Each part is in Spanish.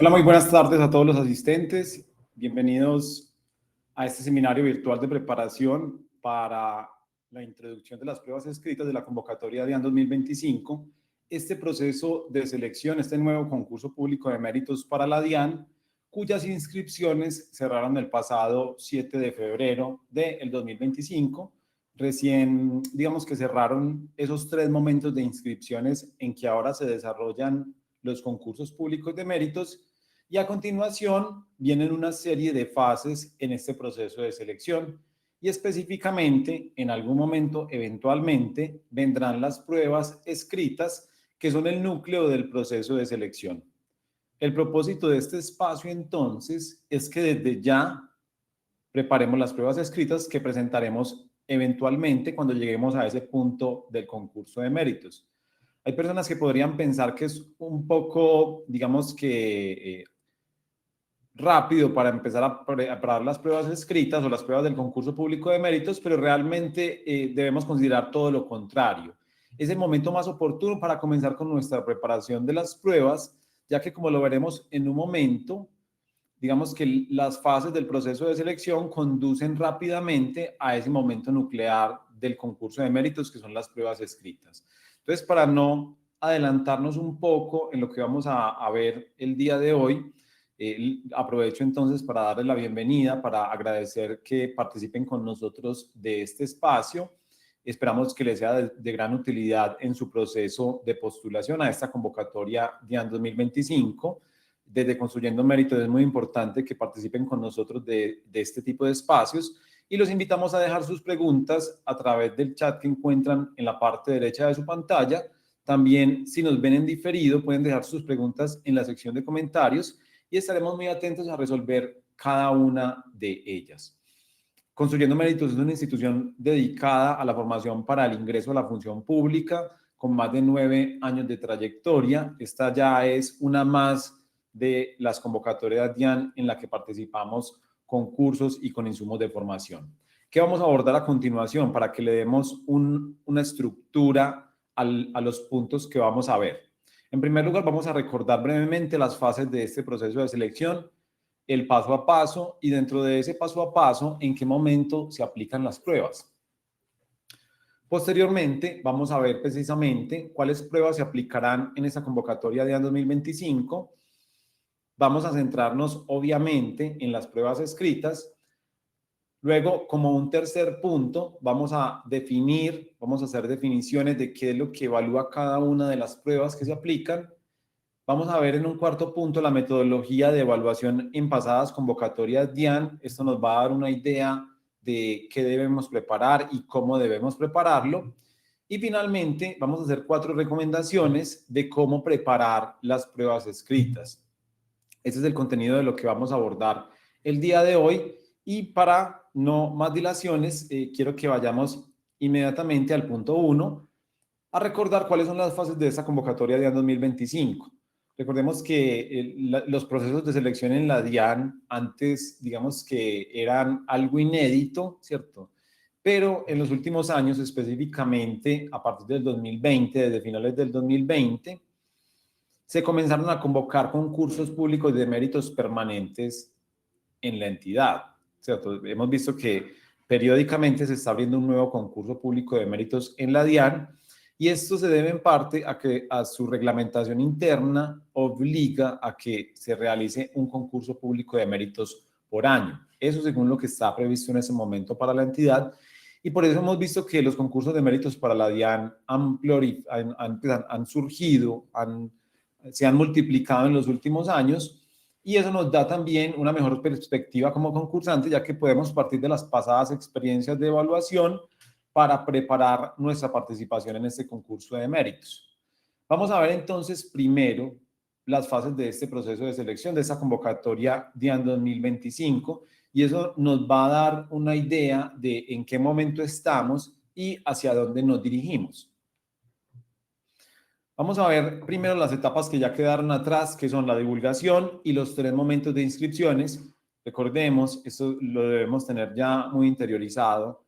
Hola, muy buenas tardes a todos los asistentes. Bienvenidos a este seminario virtual de preparación para la introducción de las pruebas escritas de la convocatoria DIAN 2025. Este proceso de selección, este nuevo concurso público de méritos para la DIAN, cuyas inscripciones cerraron el pasado 7 de febrero del 2025. Recién, digamos que cerraron esos 3 momentos de inscripciones en que ahora se desarrollan los concursos públicos de méritos. Y a continuación vienen una serie de fases en este proceso de selección y específicamente en algún momento eventualmente vendrán las pruebas escritas que son el núcleo del proceso de selección. El propósito de este espacio entonces es que desde ya preparemos las pruebas escritas que presentaremos eventualmente cuando lleguemos a ese punto del concurso de méritos. Hay personas que podrían pensar que es un poco, digamos que rápido para empezar a preparar las pruebas escritas o las pruebas del concurso público de méritos, pero realmente debemos considerar todo lo contrario. Es el momento más oportuno para comenzar con nuestra preparación de las pruebas, ya que como lo veremos en un momento, digamos que las fases del proceso de selección conducen rápidamente a ese momento nuclear del concurso de méritos, que son las pruebas escritas. Entonces, para no adelantarnos un poco en lo que vamos a ver el día de hoy, aprovecho entonces para darles la bienvenida, para agradecer que participen con nosotros de este espacio. Esperamos que les sea de gran utilidad en su proceso de postulación a esta convocatoria DIAN 2025. Desde Construyendo Méritos es muy importante que participen con nosotros de este tipo de espacios y los invitamos a dejar sus preguntas a través del chat que encuentran en la parte derecha de su pantalla. También, si nos ven en diferido, pueden dejar sus preguntas en la sección de comentarios y estaremos muy atentos a resolver cada una de ellas. Construyendo Méritos es una institución dedicada a la formación para el ingreso a la función pública con más de 9 años de trayectoria. Esta ya es una más de las convocatorias DIAN en la que participamos con cursos y con insumos de formación. ¿Qué vamos a abordar a continuación para que le demos una estructura a los puntos que vamos a ver? En primer lugar, vamos a recordar brevemente las fases de este proceso de selección, el paso a paso y dentro de ese paso a paso, en qué momento se aplican las pruebas. Posteriormente, vamos a ver precisamente cuáles pruebas se aplicarán en esta convocatoria de 2025. Vamos a centrarnos, obviamente, en las pruebas escritas. Luego, como un tercer punto, vamos a hacer definiciones de qué es lo que evalúa cada una de las pruebas que se aplican. Vamos a ver en un cuarto punto la metodología de evaluación en pasadas convocatorias DIAN. Esto nos va a dar una idea de qué debemos preparar y cómo debemos prepararlo. Y finalmente, vamos a hacer 4 recomendaciones de cómo preparar las pruebas escritas. Este es el contenido de lo que vamos a abordar el día de hoy. Y para no más dilaciones, quiero que vayamos inmediatamente al punto 1, a recordar cuáles son las fases de esta convocatoria DIAN 2025. Recordemos que los procesos de selección en la DIAN antes, digamos que eran algo inédito, ¿cierto? Pero en los últimos años, específicamente a partir del 2020, desde finales del 2020, se comenzaron a convocar concursos públicos de méritos permanentes en la entidad, ¿cierto? Hemos visto que periódicamente se está abriendo un nuevo concurso público de méritos en la DIAN y esto se debe en parte a que a su reglamentación interna obliga a que se realice un concurso público de méritos por año. Eso según lo que está previsto en ese momento para la entidad. Y por eso hemos visto que los concursos de méritos para la DIAN han surgido, se han multiplicado en los últimos años, y eso nos da también una mejor perspectiva como concursante, ya que podemos partir de las pasadas experiencias de evaluación para preparar nuestra participación en este concurso de méritos. Vamos a ver entonces primero las fases de este proceso de selección, de esta convocatoria DIAN 2025, y eso nos va a dar una idea de en qué momento estamos y hacia dónde nos dirigimos. Vamos a ver primero las etapas que ya quedaron atrás, que son la divulgación y los 3 momentos de inscripciones. Recordemos, esto lo debemos tener ya muy interiorizado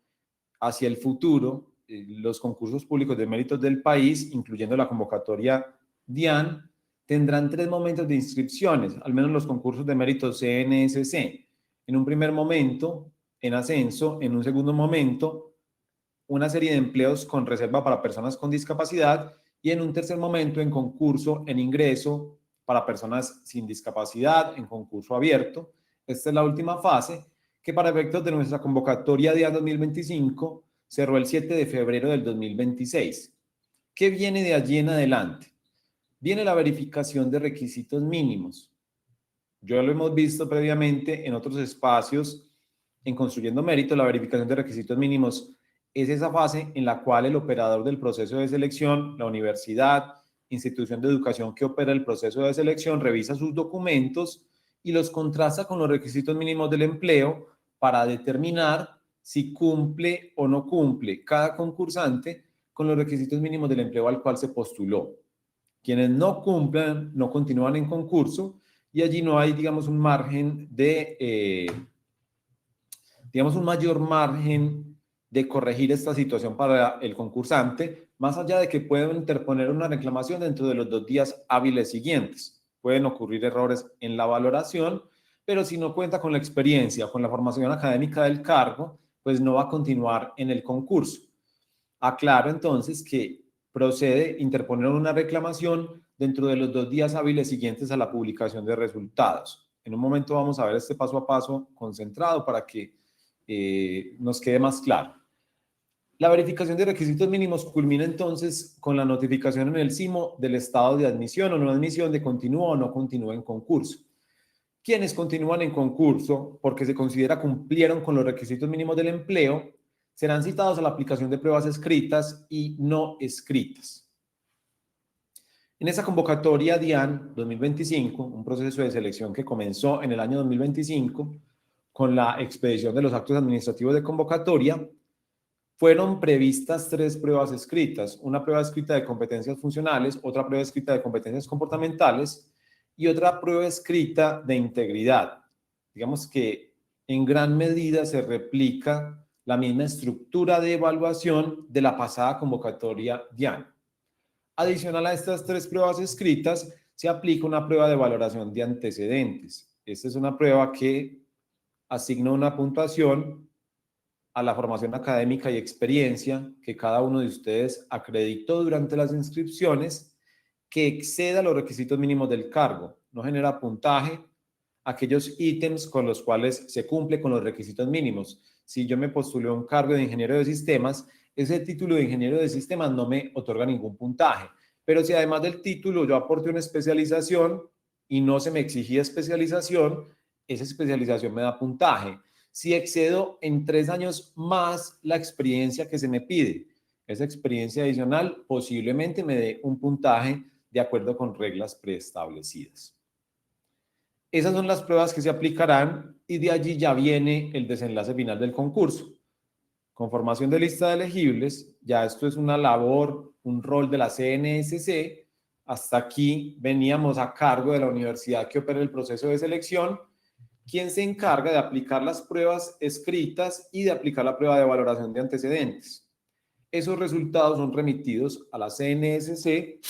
hacia el futuro. Los concursos públicos de méritos del país, incluyendo la convocatoria DIAN, tendrán 3 momentos de inscripciones, al menos los concursos de mérito CNSC. En un primer momento, en ascenso; en un segundo momento, una serie de empleos con reserva para personas con discapacidad; y en un tercer momento, en concurso, en ingreso para personas sin discapacidad, en concurso abierto. Esta es la última fase, que para efectos de nuestra convocatoria de 2025 cerró el 7 de febrero del 2026. ¿Qué viene de allí en adelante? Viene la verificación de requisitos mínimos. Ya lo hemos visto previamente en otros espacios en Construyendo Mérito. La verificación de requisitos mínimos es esa fase en la cual el operador del proceso de selección, la universidad, institución de educación que opera el proceso de selección, revisa sus documentos y los contrasta con los requisitos mínimos del empleo para determinar si cumple o no cumple cada concursante con los requisitos mínimos del empleo al cual se postuló. Quienes no cumplan no continúan en concurso, y allí no hay, digamos, un margen de, digamos, un mayor margen de corregir esta situación para el concursante, más allá de que pueden interponer una reclamación dentro de los 2 días hábiles siguientes. Pueden ocurrir errores en la valoración, pero si no cuenta con la experiencia o con la formación académica del cargo, pues no va a continuar en el concurso. Aclaro entonces que procede interponer una reclamación dentro de los 2 días hábiles siguientes a la publicación de resultados. En un momento vamos a ver este paso a paso concentrado para que nos quede más claro. La verificación de requisitos mínimos culmina entonces con la notificación en el SIMO del estado de admisión o no admisión, de continúa o no continúa en concurso. Quienes continúan en concurso porque se considera cumplieron con los requisitos mínimos del empleo serán citados a la aplicación de pruebas escritas y no escritas. En esa convocatoria DIAN 2025, un proceso de selección que comenzó en el año 2025 con la expedición de los actos administrativos de convocatoria, fueron previstas 3 pruebas escritas: una prueba escrita de competencias funcionales, otra prueba escrita de competencias comportamentales y otra prueba escrita de integridad. Digamos que en gran medida se replica la misma estructura de evaluación de la pasada convocatoria DIAN. Adicional a estas 3 pruebas escritas, se aplica una prueba de valoración de antecedentes. Esta es una prueba que asigna una puntuación a la formación académica y experiencia que cada uno de ustedes acreditó durante las inscripciones, que exceda los requisitos mínimos del cargo. No genera puntaje aquellos ítems con los cuales se cumple con los requisitos mínimos. Si yo me postulé a un cargo de ingeniero de sistemas, ese título de ingeniero de sistemas no me otorga ningún puntaje. Pero si además del título yo aporté una especialización y no se me exigía especialización, esa especialización me da puntaje. Si excedo en 3 años más la experiencia que se me pide, esa experiencia adicional posiblemente me dé un puntaje de acuerdo con reglas preestablecidas. Esas son las pruebas que se aplicarán y de allí ya viene el desenlace final del concurso. Conformación de lista de elegibles, ya esto es una labor, un rol de la CNSC. Hasta aquí veníamos a cargo de la universidad que opera el proceso de selección, quien se encarga de aplicar las pruebas escritas y de aplicar la prueba de valoración de antecedentes. Esos resultados son remitidos a la CNSC,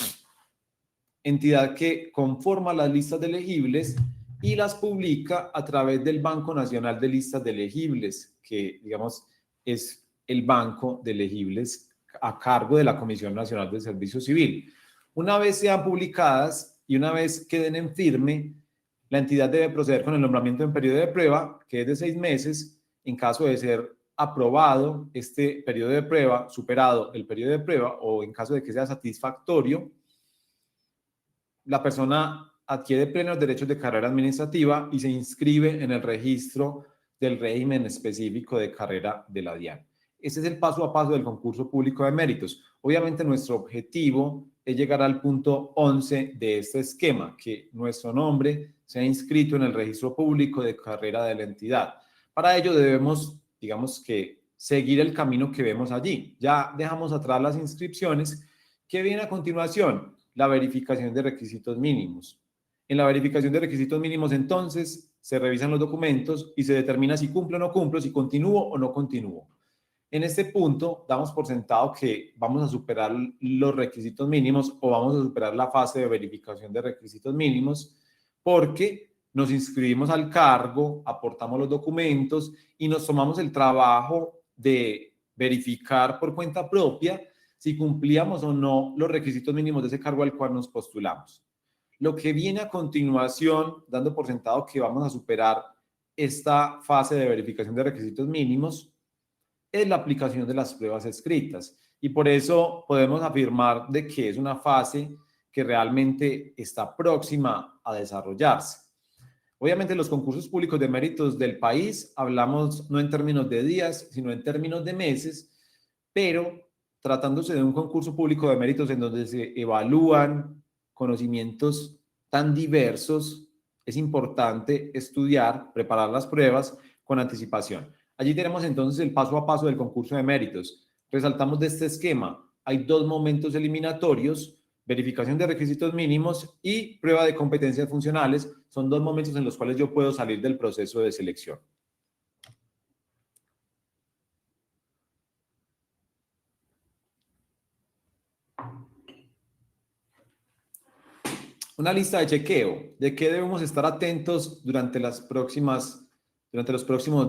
entidad que conforma las listas de elegibles y las publica a través del Banco Nacional de Listas de Elegibles, que, digamos, es el banco de elegibles a cargo de la Comisión Nacional de Servicio Civil. Una vez sean publicadas y una vez queden en firme, la entidad debe proceder con el nombramiento en periodo de prueba, que es de 6 meses. En caso de ser aprobado este periodo de prueba, superado el periodo de prueba, o en caso de que sea satisfactorio, la persona adquiere plenos derechos de carrera administrativa y se inscribe en el registro del régimen específico de carrera de la DIAN. Ese es el paso a paso del concurso público de méritos. Obviamente nuestro objetivo es llegar al punto 11 de este esquema, que nuestro nombre sea inscrito en el registro público de carrera de la entidad. Para ello debemos, digamos que, seguir el camino que vemos allí. Ya dejamos atrás las inscripciones. ¿Qué viene a continuación? La verificación de requisitos mínimos. En la verificación de requisitos mínimos, entonces, se revisan los documentos y se determina si cumplo o no cumplo, si continúo o no continúo. En este punto, damos por sentado que vamos a superar los requisitos mínimos o vamos a superar la fase de verificación de requisitos mínimos porque nos inscribimos al cargo, aportamos los documentos y nos tomamos el trabajo de verificar por cuenta propia si cumplíamos o no los requisitos mínimos de ese cargo al cual nos postulamos. Lo que viene a continuación, dando por sentado que vamos a superar esta fase de verificación de requisitos mínimos, es la aplicación de las pruebas escritas. Y por eso podemos afirmar de que es una fase que realmente está próxima a desarrollarse. Obviamente los concursos públicos de méritos del país hablamos no en términos de días, sino en términos de meses, pero tratándose de un concurso público de méritos en donde se evalúan conocimientos tan diversos, es importante estudiar, preparar las pruebas con anticipación. Allí tenemos entonces el paso a paso del concurso de méritos. Resaltamos de este esquema. Hay 2 momentos eliminatorios: verificación de requisitos mínimos y prueba de competencias funcionales. Son 2 momentos en los cuales yo puedo salir del proceso de selección. Una lista de chequeo. ¿De qué debemos estar atentos durante los próximos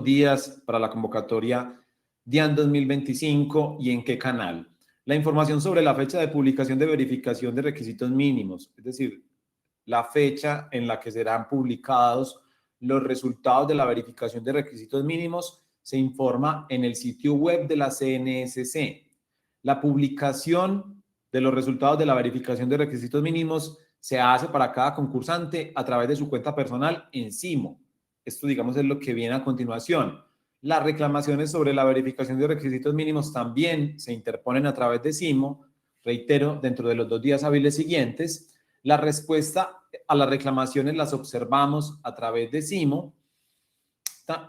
días para la convocatoria DIAN 2025 y en qué canal? La información sobre la fecha de publicación de verificación de requisitos mínimos, es decir, la fecha en la que serán publicados los resultados de la verificación de requisitos mínimos, se informa en el sitio web de la CNSC. La publicación de los resultados de la verificación de requisitos mínimos se hace para cada concursante a través de su cuenta personal en Simo. Esto, digamos, es lo que viene a continuación. Las reclamaciones sobre la verificación de requisitos mínimos también se interponen a través de Simo, reitero, dentro de los 2 días hábiles siguientes. La respuesta a las reclamaciones las observamos a través de Simo.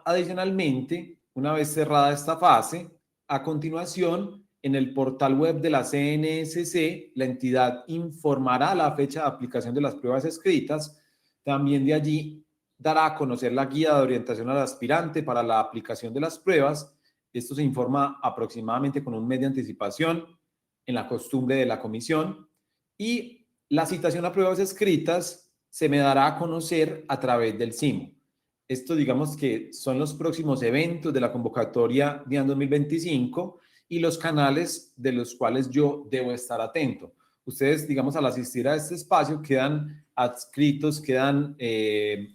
Adicionalmente, una vez cerrada esta fase, a continuación, en el portal web de la CNSC, la entidad informará la fecha de aplicación de las pruebas escritas. También de allí dará a conocer la guía de orientación al aspirante para la aplicación de las pruebas. Esto se informa aproximadamente con un mes de anticipación en la costumbre de la comisión. Y la citación a pruebas escritas se me dará a conocer a través del Simo. Esto, digamos que son los próximos eventos de la convocatoria DIAN 2025 y los canales de los cuales yo debo estar atento. Ustedes, digamos, al asistir a este espacio quedan adscritos, quedan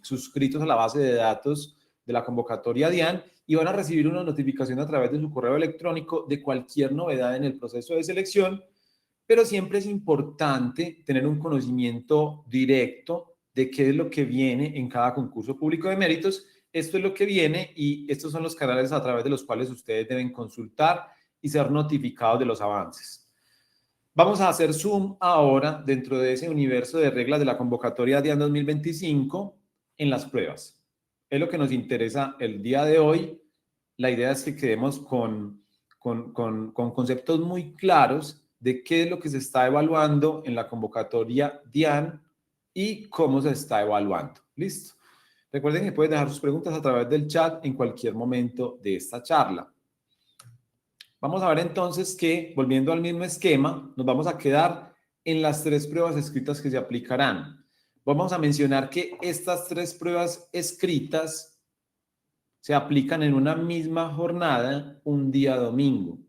suscritos a la base de datos de la convocatoria DIAN y van a recibir una notificación a través de su correo electrónico de cualquier novedad en el proceso de selección, pero siempre es importante tener un conocimiento directo de qué es lo que viene en cada concurso público de méritos. Esto es lo que viene y estos son los canales a través de los cuales ustedes deben consultar y ser notificados de los avances. Vamos a hacer zoom ahora dentro de ese universo de reglas de la convocatoria DIAN 2025 en las pruebas. Es lo que nos interesa el día de hoy. La idea es que quedemos con conceptos muy claros de qué es lo que se está evaluando en la convocatoria DIAN y cómo se está evaluando. ¿Listo? Recuerden que pueden dejar sus preguntas a través del chat en cualquier momento de esta charla. Vamos a ver entonces que, volviendo al mismo esquema, nos vamos a quedar en las 3 pruebas escritas que se aplicarán. Vamos a mencionar que estas 3 pruebas escritas se aplican en una misma jornada, un día domingo.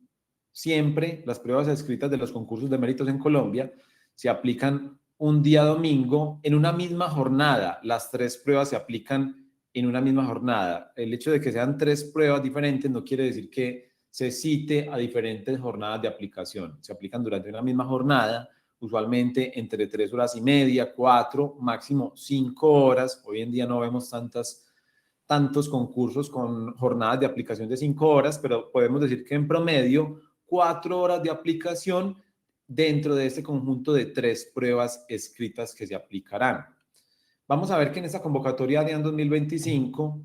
Siempre las pruebas escritas de los concursos de méritos en Colombia se aplican un día domingo en una misma jornada. Las 3 pruebas se aplican en una misma jornada. El hecho de que sean 3 pruebas diferentes no quiere decir que se cite a diferentes jornadas de aplicación. Se aplican durante una misma jornada, usualmente entre 3 horas y media, 4, máximo 5 horas. Hoy en día no vemos tantos concursos con jornadas de aplicación de 5 horas, pero podemos decir que en promedio 4 horas de aplicación dentro de este conjunto de 3 pruebas escritas que se aplicarán. Vamos a ver que en esta convocatoria DIAN 2025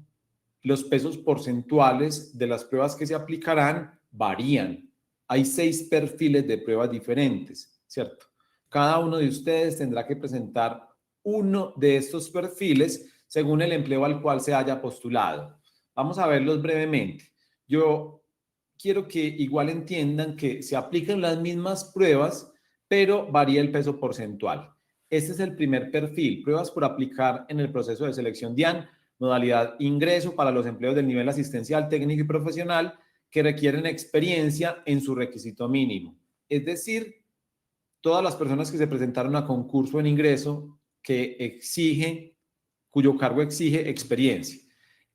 los pesos porcentuales de las pruebas que se aplicarán varían. Hay 6 perfiles de pruebas diferentes, ¿cierto? Cada uno de ustedes tendrá que presentar uno de estos perfiles según el empleo al cual se haya postulado. Vamos a verlos brevemente. Yo quiero que igual entiendan que se aplican las mismas pruebas, pero varía el peso porcentual. Este es el primer perfil, pruebas por aplicar en el proceso de selección DIAN, modalidad ingreso para los empleos del nivel asistencial, técnico y profesional que requieren experiencia en su requisito mínimo. Es decir, todas las personas que se presentaron a concurso en ingreso cuyo cargo exige experiencia.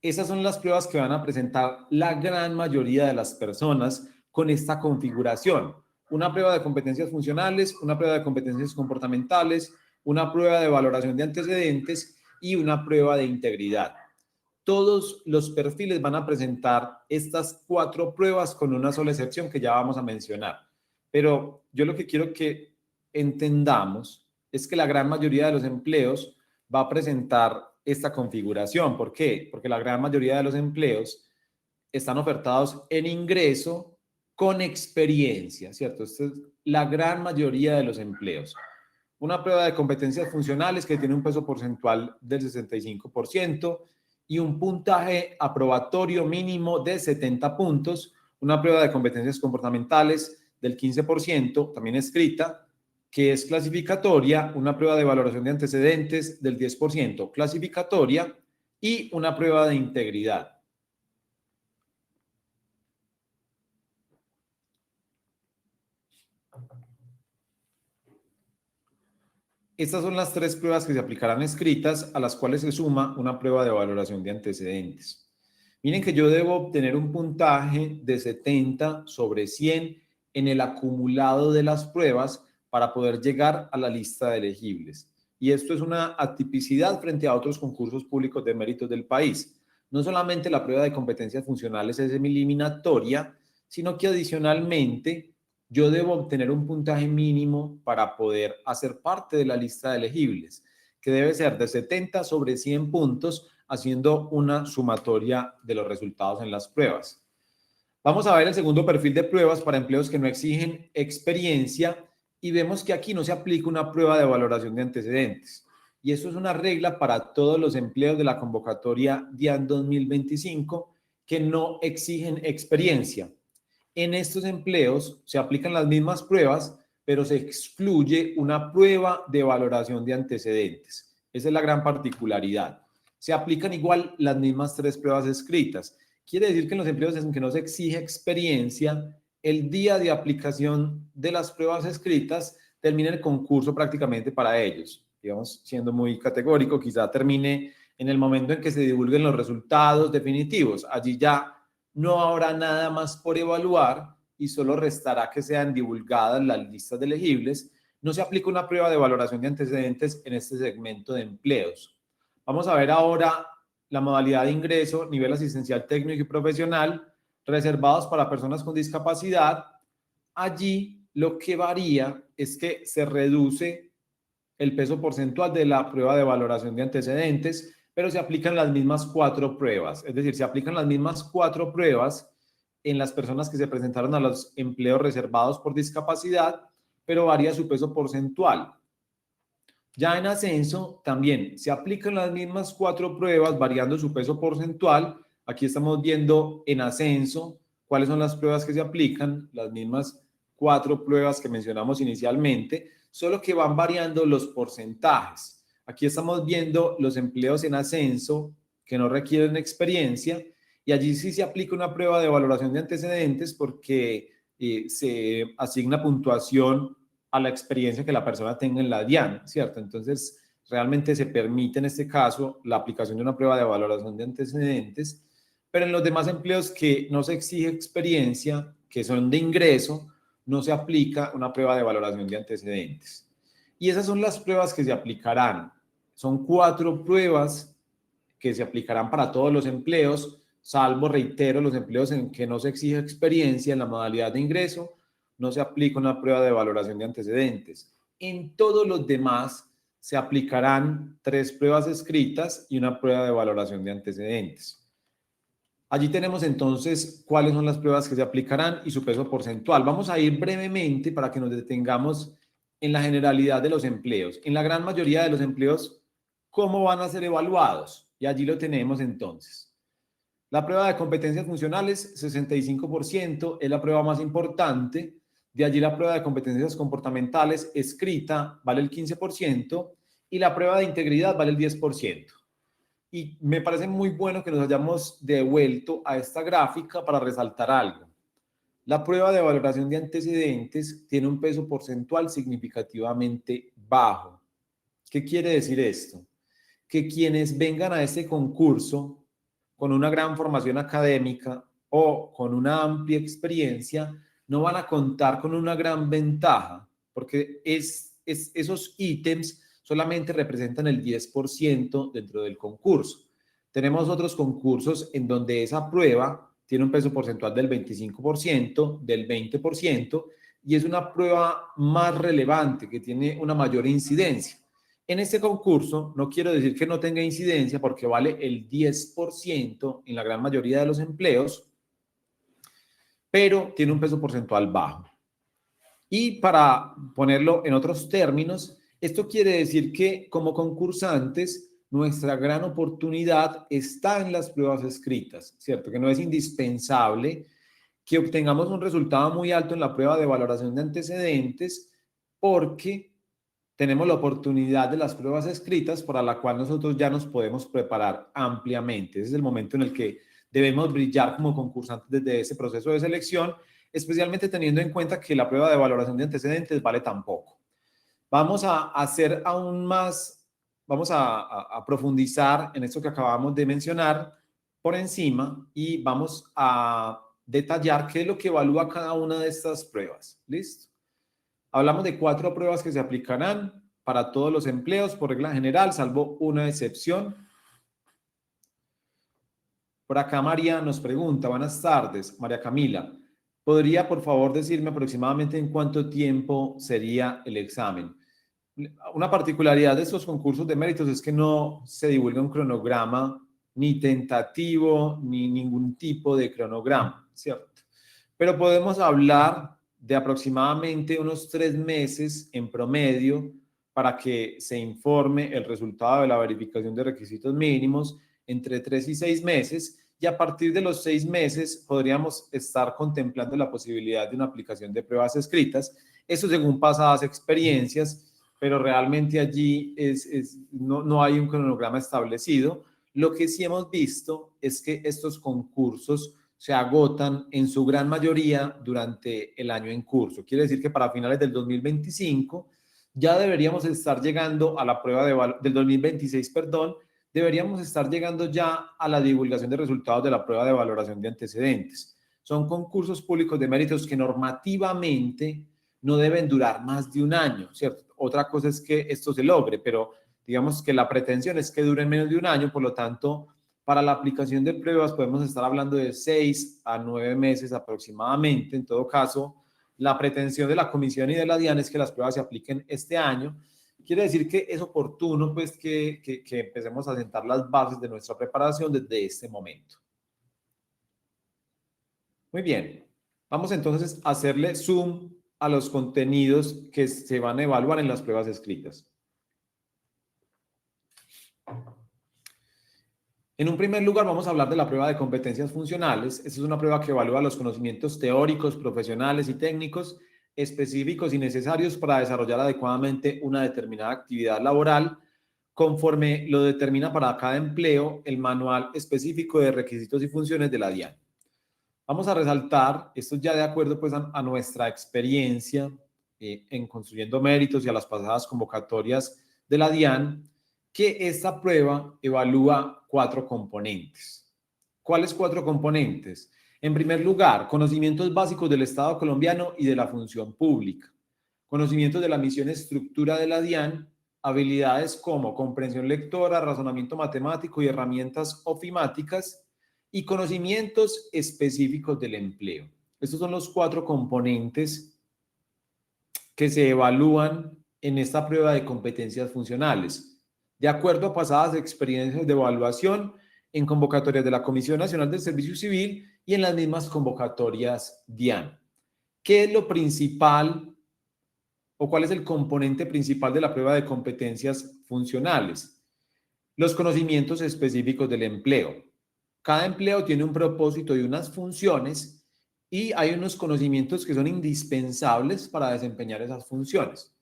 Esas son las pruebas que van a presentar la gran mayoría de las personas con esta configuración. Una prueba de competencias funcionales, una prueba de competencias comportamentales, una prueba de valoración de antecedentes y una prueba de integridad. Todos los perfiles van a presentar estas 4 pruebas con una sola excepción que ya vamos a mencionar. Pero yo lo que quiero que entendamos es que la gran mayoría de los empleos va a presentar esta configuración. ¿Por qué? Porque la gran mayoría de los empleos están ofertados en ingreso con experiencia, ¿cierto? Esta es la gran mayoría de los empleos. Una prueba de competencias funcionales que tiene un peso porcentual del 65% y un puntaje aprobatorio mínimo de 70 puntos. Una prueba de competencias comportamentales del 15%, también escrita, que es clasificatoria, una prueba de valoración de antecedentes del 10%, clasificatoria, y una prueba de integridad. Estas son las 3 pruebas que se aplicarán escritas, a las cuales se suma una prueba de valoración de antecedentes. Miren que yo debo obtener un puntaje de 70 sobre 100 en el acumulado de las pruebas para poder llegar a la lista de elegibles. Y esto es una atipicidad frente a otros concursos públicos de méritos del país. No solamente la prueba de competencias funcionales es eliminatoria, sino que adicionalmente yo debo obtener un puntaje mínimo para poder hacer parte de la lista de elegibles, que debe ser de 70 sobre 100 puntos, haciendo una sumatoria de los resultados en las pruebas. Vamos a ver el segundo perfil de pruebas para empleos que no exigen experiencia y vemos que aquí no se aplica una prueba de valoración de antecedentes. Y esto es una regla para todos los empleos de la convocatoria DIAN 2025 que no exigen experiencia. En estos empleos se aplican las mismas pruebas, pero se excluye una prueba de valoración de antecedentes. Esa es la gran particularidad. Se aplican igual las mismas 3 pruebas escritas. Quiere decir que en los empleos en que no se exige experiencia, el día de aplicación de las pruebas escritas termina el concurso prácticamente para ellos. Digamos, siendo muy categórico, quizá termine en el momento en que se divulguen los resultados definitivos. Allí ya no habrá nada más por evaluar y solo restará que sean divulgadas las listas de elegibles. No se aplica una prueba de valoración de antecedentes en este segmento de empleos. Vamos a ver ahora la modalidad de ingreso, nivel asistencial técnico y profesional, reservados para personas con discapacidad. Allí lo que varía es que se reduce el peso porcentual de la prueba de valoración de antecedentes, pero se aplican las mismas 4 pruebas. Es decir, se aplican las mismas 4 pruebas en las personas que se presentaron a los empleos reservados por discapacidad, pero varía su peso porcentual. Ya en ascenso también se aplican las mismas 4 pruebas variando su peso porcentual. Aquí estamos viendo en ascenso cuáles son las pruebas que se aplican, las mismas 4 pruebas que mencionamos inicialmente, solo que van variando los porcentajes. Aquí estamos viendo los empleos en ascenso que no requieren experiencia y allí sí se aplica una prueba de valoración de antecedentes porque se asigna puntuación a la experiencia que la persona tenga en la DIAN, ¿cierto? Entonces, realmente se permite en este caso la aplicación de una prueba de valoración de antecedentes, pero en los demás empleos que no se exige experiencia, que son de ingreso, no se aplica una prueba de valoración de antecedentes. Y esas son las pruebas que se aplicarán. Son 4 pruebas que se aplicarán para todos los empleos, salvo, reitero, los empleos en que no se exige experiencia en la modalidad de ingreso, no se aplica una prueba de valoración de antecedentes. En todos los demás se aplicarán 3 pruebas escritas y una prueba de valoración de antecedentes. Allí tenemos entonces cuáles son las pruebas que se aplicarán y su peso porcentual. Vamos a ir brevemente para que nos detengamos en la generalidad de los empleos. En la gran mayoría de los empleos, ¿cómo van a ser evaluados? Y allí lo tenemos entonces. La prueba de competencias funcionales, 65%, es la prueba más importante. De allí la prueba de competencias comportamentales escrita vale el 15% y la prueba de integridad vale el 10%. Y me parece muy bueno que nos hayamos devuelto a esta gráfica para resaltar algo. La prueba de valoración de antecedentes tiene un peso porcentual significativamente bajo. ¿Qué quiere decir esto? Que quienes vengan a este concurso con una gran formación académica o con una amplia experiencia no van a contar con una gran ventaja, porque esos ítems solamente representan el 10% dentro del concurso. Tenemos otros concursos en donde esa prueba tiene un peso porcentual del 25%, del 20%, y es una prueba más relevante, que tiene una mayor incidencia. En este concurso, no quiero decir que no tenga incidencia porque vale el 10% en la gran mayoría de los empleos, pero tiene un peso porcentual bajo. Y para ponerlo en otros términos, esto quiere decir que como concursantes, nuestra gran oportunidad está en las pruebas escritas, ¿cierto? Que no es indispensable que obtengamos un resultado muy alto en la prueba de valoración de antecedentes porque tenemos la oportunidad de las pruebas escritas para la cual nosotros ya nos podemos preparar ampliamente. Ese es el momento en el que debemos brillar como concursantes desde ese proceso de selección, especialmente teniendo en cuenta que la prueba de valoración de antecedentes vale tan poco. Vamos a hacer aún más, vamos a profundizar en esto que acabamos de mencionar por encima y vamos a detallar qué es lo que evalúa cada una de estas pruebas. ¿Listo? Hablamos de 4 pruebas que se aplicarán para todos los empleos por regla general, salvo una excepción. Por acá María nos pregunta, buenas tardes, María Camila, ¿podría por favor decirme aproximadamente en cuánto tiempo sería el examen? Una particularidad de estos concursos de méritos es que no se divulga un cronograma ni tentativo ni ningún tipo de cronograma, ¿cierto? Pero podemos hablar de aproximadamente unos 3 meses en promedio para que se informe el resultado de la verificación de requisitos mínimos, entre 3 y 6 meses, y a partir de los 6 meses podríamos estar contemplando la posibilidad de una aplicación de pruebas escritas, eso según pasadas experiencias, pero realmente allí no hay un cronograma establecido. Lo que sí hemos visto es que estos concursos se agotan en su gran mayoría durante el año en curso. Quiere decir que para finales del 2025 ya deberíamos estar llegando a la prueba del 2026, perdón, deberíamos estar llegando ya a la divulgación de resultados de la prueba de valoración de antecedentes. Son concursos públicos de méritos que normativamente no deben durar más de un año, ¿cierto? Otra cosa es que esto se logre, pero digamos que la pretensión es que duren menos de un año, por lo tanto, para la aplicación de pruebas podemos estar hablando de 6 a 9 meses aproximadamente. En todo caso, la pretensión de la Comisión y de la DIAN es que las pruebas se apliquen este año. Quiere decir que es oportuno pues, que empecemos a sentar las bases de nuestra preparación desde este momento. Muy bien. Vamos entonces a hacerle zoom a los contenidos que se van a evaluar en las pruebas escritas. En un primer lugar, vamos a hablar de la prueba de competencias funcionales. Esta es una prueba que evalúa los conocimientos teóricos, profesionales y técnicos específicos y necesarios para desarrollar adecuadamente una determinada actividad laboral, conforme lo determina para cada empleo el manual específico de requisitos y funciones de la DIAN. Vamos a resaltar, esto ya de acuerdo pues a nuestra experiencia en construyendo méritos y a las pasadas convocatorias de la DIAN, que esta prueba evalúa 4 componentes. ¿Cuáles 4 componentes? En primer lugar, conocimientos básicos del Estado colombiano y de la función pública, conocimientos de la misión estructura de la DIAN, habilidades como comprensión lectora, razonamiento matemático y herramientas ofimáticas, y conocimientos específicos del empleo. Estos son los 4 componentes que se evalúan en esta prueba de competencias funcionales, de acuerdo a pasadas experiencias de evaluación en convocatorias de la Comisión Nacional del Servicio Civil y en las mismas convocatorias DIAN. ¿Qué es lo principal o cuál es el componente principal de la prueba de competencias funcionales? Los conocimientos específicos del empleo. Cada empleo tiene un propósito y unas funciones y hay unos conocimientos que son indispensables para desempeñar esas funciones.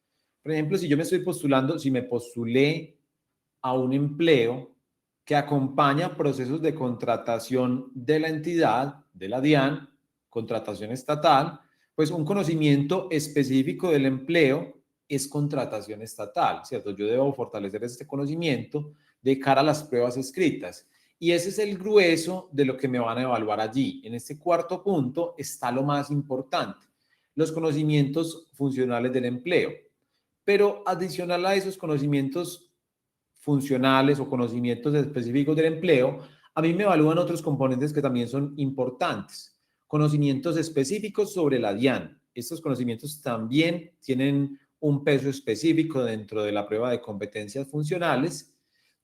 Por ejemplo, si yo me estoy postulando, si me postulé a un empleo que acompaña procesos de contratación de la entidad, de la DIAN, contratación estatal, pues un conocimiento específico del empleo es contratación estatal, ¿cierto? Yo debo fortalecer este conocimiento de cara a las pruebas escritas. Y ese es el grueso de lo que me van a evaluar allí. En este cuarto punto está lo más importante, los conocimientos funcionales del empleo. Pero adicional a esos conocimientos funcionales o conocimientos específicos del empleo, a mí me evalúan otros componentes que también son importantes. Conocimientos específicos sobre la DIAN. Estos conocimientos también tienen un peso específico dentro de la prueba de competencias funcionales.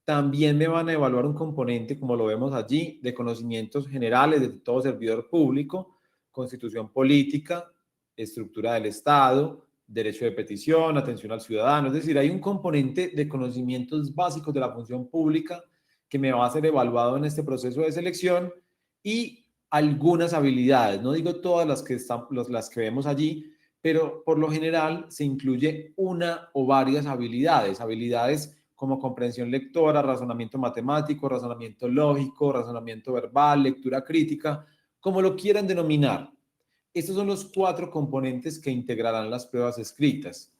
También me van a evaluar un componente, como lo vemos allí, de conocimientos generales de todo servidor público, constitución política, estructura del Estado, derecho de petición, atención al ciudadano. Es decir, hay un componente de conocimientos básicos de la función pública que me va a ser evaluado en este proceso de selección y algunas habilidades. No digo todas las que vemos allí, pero por lo general se incluye una o varias habilidades. Habilidades como comprensión lectora, razonamiento matemático, razonamiento lógico, razonamiento verbal, lectura crítica, como lo quieran denominar. Estos son los 4 componentes que integrarán las pruebas escritas.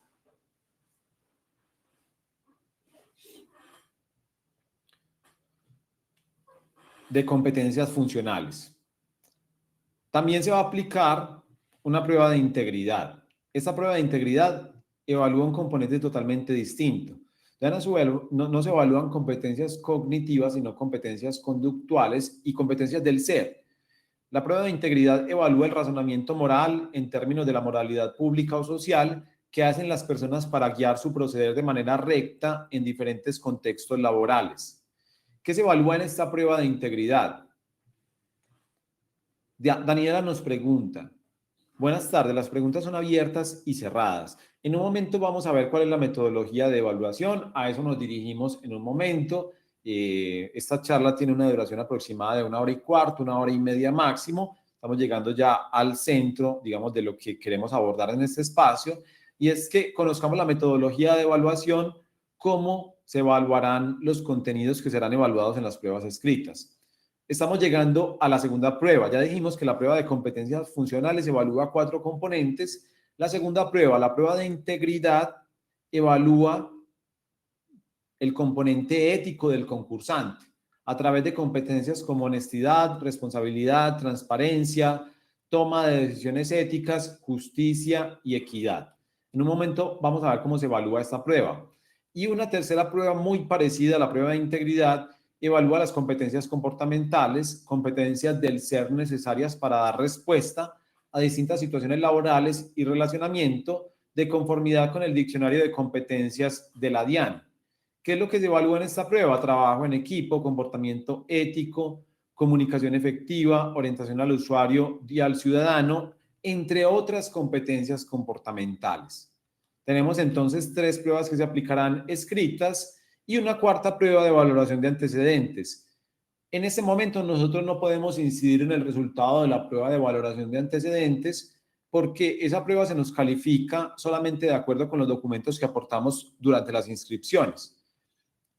De competencias funcionales. También se va a aplicar una prueba de integridad. Esta prueba de integridad evalúa un componente totalmente distinto. Ya no se evalúan competencias cognitivas, sino competencias conductuales y competencias del ser. La prueba de integridad evalúa el razonamiento moral en términos de la moralidad pública o social que hacen las personas para guiar su proceder de manera recta en diferentes contextos laborales. ¿Qué se evalúa en esta prueba de integridad? Daniela nos pregunta, buenas tardes, las preguntas son abiertas y cerradas. En un momento vamos a ver cuál es la metodología de evaluación, a eso nos dirigimos en un momento. Esta charla tiene una duración aproximada de 1 hora y cuarto, 1 hora y media máximo. Estamos llegando ya al centro, digamos, de lo que queremos abordar en este espacio, y es que conozcamos la metodología de evaluación, cómo se evaluarán los contenidos que serán evaluados en las pruebas escritas. Estamos llegando a la segunda prueba. Ya dijimos que la prueba de competencias funcionales evalúa 4 componentes. La segunda prueba, la prueba de integridad, evalúa el componente ético del concursante a través de competencias como honestidad, responsabilidad, transparencia, toma de decisiones éticas, justicia y equidad. En un momento vamos a ver cómo se evalúa esta prueba. Y una tercera prueba muy parecida a la prueba de integridad evalúa las competencias comportamentales, competencias del ser necesarias para dar respuesta a distintas situaciones laborales y relacionamiento de conformidad con el diccionario de competencias de la DIAN. ¿Qué es lo que se evalúa en esta prueba? Trabajo en equipo, comportamiento ético, comunicación efectiva, orientación al usuario y al ciudadano, entre otras competencias comportamentales. Tenemos entonces 3 pruebas que se aplicarán escritas y una cuarta prueba de valoración de antecedentes. En este momento nosotros no podemos incidir en el resultado de la prueba de valoración de antecedentes porque esa prueba se nos califica solamente de acuerdo con los documentos que aportamos durante las inscripciones.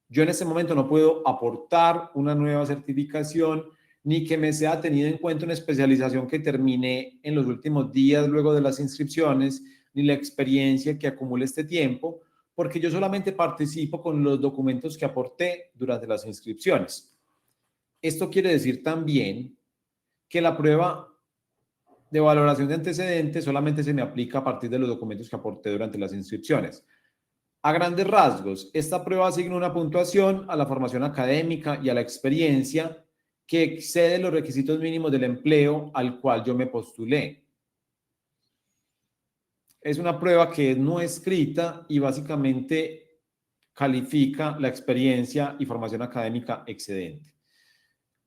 Yo en este momento no puedo aportar una nueva certificación ni que me sea tenido en cuenta una especialización que terminé en los últimos días luego de las inscripciones, ni la experiencia que acumule este tiempo, porque yo solamente participo con los documentos que aporté durante las inscripciones. Esto quiere decir también que la prueba de valoración de antecedentes solamente se me aplica a partir de los documentos que aporté durante las inscripciones. A grandes rasgos, esta prueba asigna una puntuación a la formación académica y a la experiencia que excede los requisitos mínimos del empleo al cual yo me postulé. Es una prueba que es no escrita y básicamente califica la experiencia y formación académica excedente.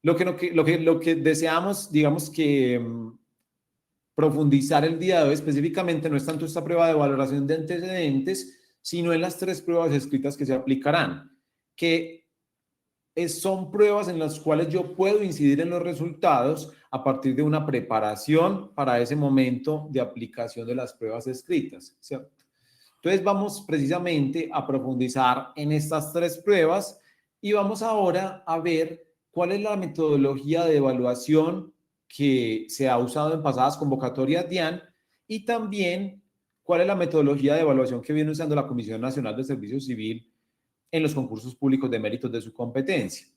Lo que deseamos, digamos que profundizar el día de hoy específicamente no es tanto esta prueba de valoración de antecedentes, sino en las 3 pruebas escritas que se aplicarán, que son pruebas en las cuales yo puedo incidir en los resultados a partir de una preparación para ese momento de aplicación de las pruebas escritas, ¿cierto? Entonces vamos precisamente a profundizar en estas tres pruebas y vamos ahora a ver cuál es la metodología de evaluación que se ha usado en pasadas convocatorias DIAN y también cuál es la metodología de evaluación que viene usando la Comisión Nacional de Servicio Civil en los concursos públicos de méritos de su competencia.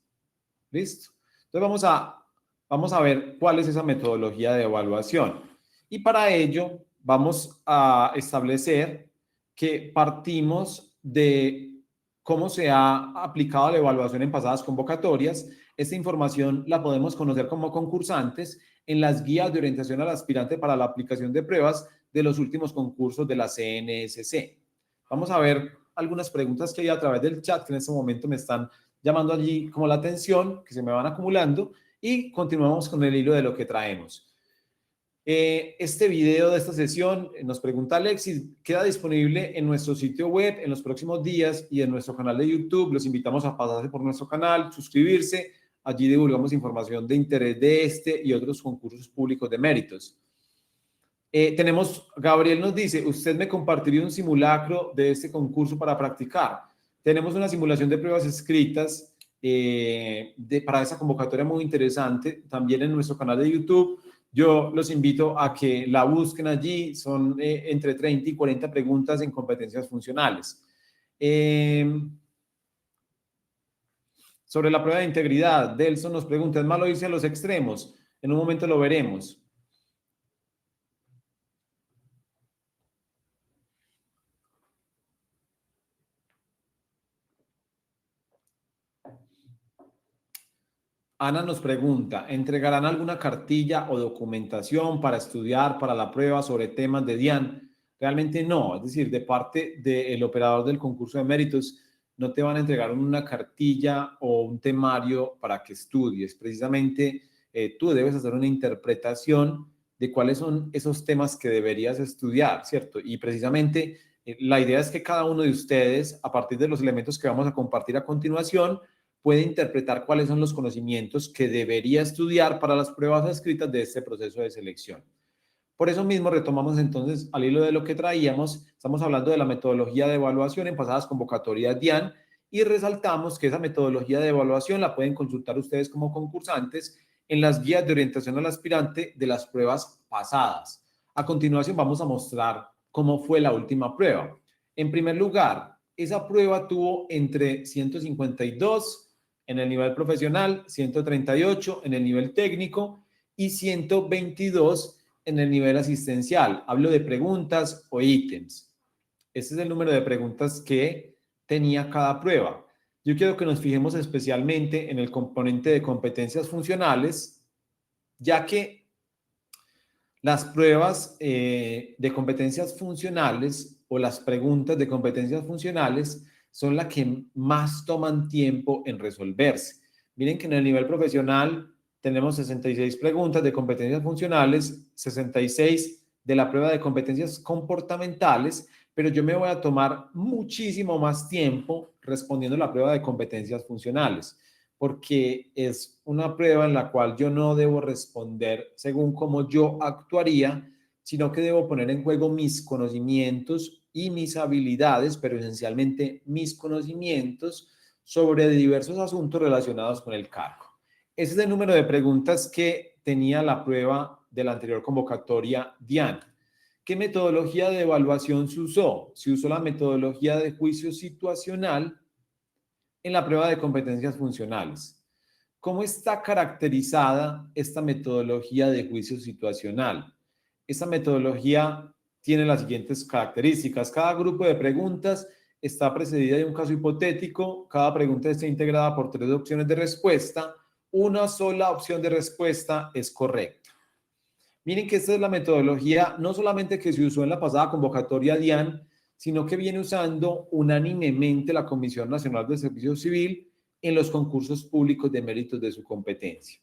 ¿Listo? Entonces vamos a ver cuál es esa metodología de evaluación. Y para ello vamos a establecer que partimos de cómo se ha aplicado la evaluación en pasadas convocatorias. Esta información la podemos conocer como concursantes en las guías de orientación al aspirante para la aplicación de pruebas de los últimos concursos de la CNSC. Vamos a ver algunas preguntas que hay a través del chat que en este momento me están llamando allí como la atención, que se me van acumulando, y continuamos con el hilo de lo que traemos. Este video de esta sesión, nos pregunta Alexis, queda disponible en nuestro sitio web en los próximos días y en nuestro canal de YouTube. Los invitamos a pasarse por nuestro canal, suscribirse. Allí divulgamos información de interés de este y otros concursos públicos de méritos. Gabriel nos dice, usted me compartiría un simulacro de este concurso para practicar. Tenemos una simulación de pruebas escritas para esa convocatoria muy interesante, también en nuestro canal de YouTube. Yo los invito a que la busquen allí, son entre 30 y 40 preguntas en competencias funcionales. Sobre la prueba de integridad, Delson nos pregunta, ¿es malo irse a los extremos? En un momento lo veremos. Ana nos pregunta, ¿entregarán alguna cartilla o documentación para estudiar para la prueba sobre temas de DIAN? Realmente no, es decir, de parte del operador del concurso de méritos, no te van a entregar una cartilla o un temario para que estudies. Precisamente tú debes hacer una interpretación de cuáles son esos temas que deberías estudiar, ¿cierto? Y precisamente la idea es que cada uno de ustedes, a partir de los elementos que vamos a compartir a continuación, puede interpretar cuáles son los conocimientos que debería estudiar para las pruebas escritas de este proceso de selección. Por eso mismo retomamos entonces al hilo de lo que traíamos, estamos hablando de la metodología de evaluación en pasadas convocatorias DIAN y resaltamos que esa metodología de evaluación la pueden consultar ustedes como concursantes en las guías de orientación al aspirante de las pruebas pasadas. A continuación vamos a mostrar cómo fue la última prueba. En primer lugar, esa prueba tuvo entre 152 en el nivel profesional, 138 en el nivel técnico y 122 en el nivel asistencial. Hablo de preguntas o ítems. Este es el número de preguntas que tenía cada prueba. Yo quiero que nos fijemos especialmente en el componente de competencias funcionales, ya que las pruebas de competencias funcionales o las preguntas de competencias funcionales son las que más toman tiempo en resolverse. Miren que en el nivel profesional tenemos 66 preguntas de competencias funcionales, 66 de la prueba de competencias comportamentales, pero yo me voy a tomar muchísimo más tiempo respondiendo la prueba de competencias funcionales, porque es una prueba en la cual yo no debo responder según cómo yo actuaría, sino que debo poner en juego mis conocimientos y mis habilidades, pero esencialmente mis conocimientos sobre diversos asuntos relacionados con el cargo. Ese es el número de preguntas que tenía la prueba de la anterior convocatoria DIAN. ¿Qué metodología de evaluación se usó? Se usó la metodología de juicio situacional en la prueba de competencias funcionales. ¿Cómo está caracterizada esta metodología de juicio situacional? Esta metodología tiene las siguientes características. Cada grupo de preguntas está precedida de un caso hipotético. Cada pregunta está integrada por 3 opciones de respuesta. Una sola opción de respuesta es correcta. Miren que esta es la metodología no solamente que se usó en la pasada convocatoria DIAN, sino que viene usando unánimemente la Comisión Nacional de Servicio Civil en los concursos públicos de méritos de su competencia.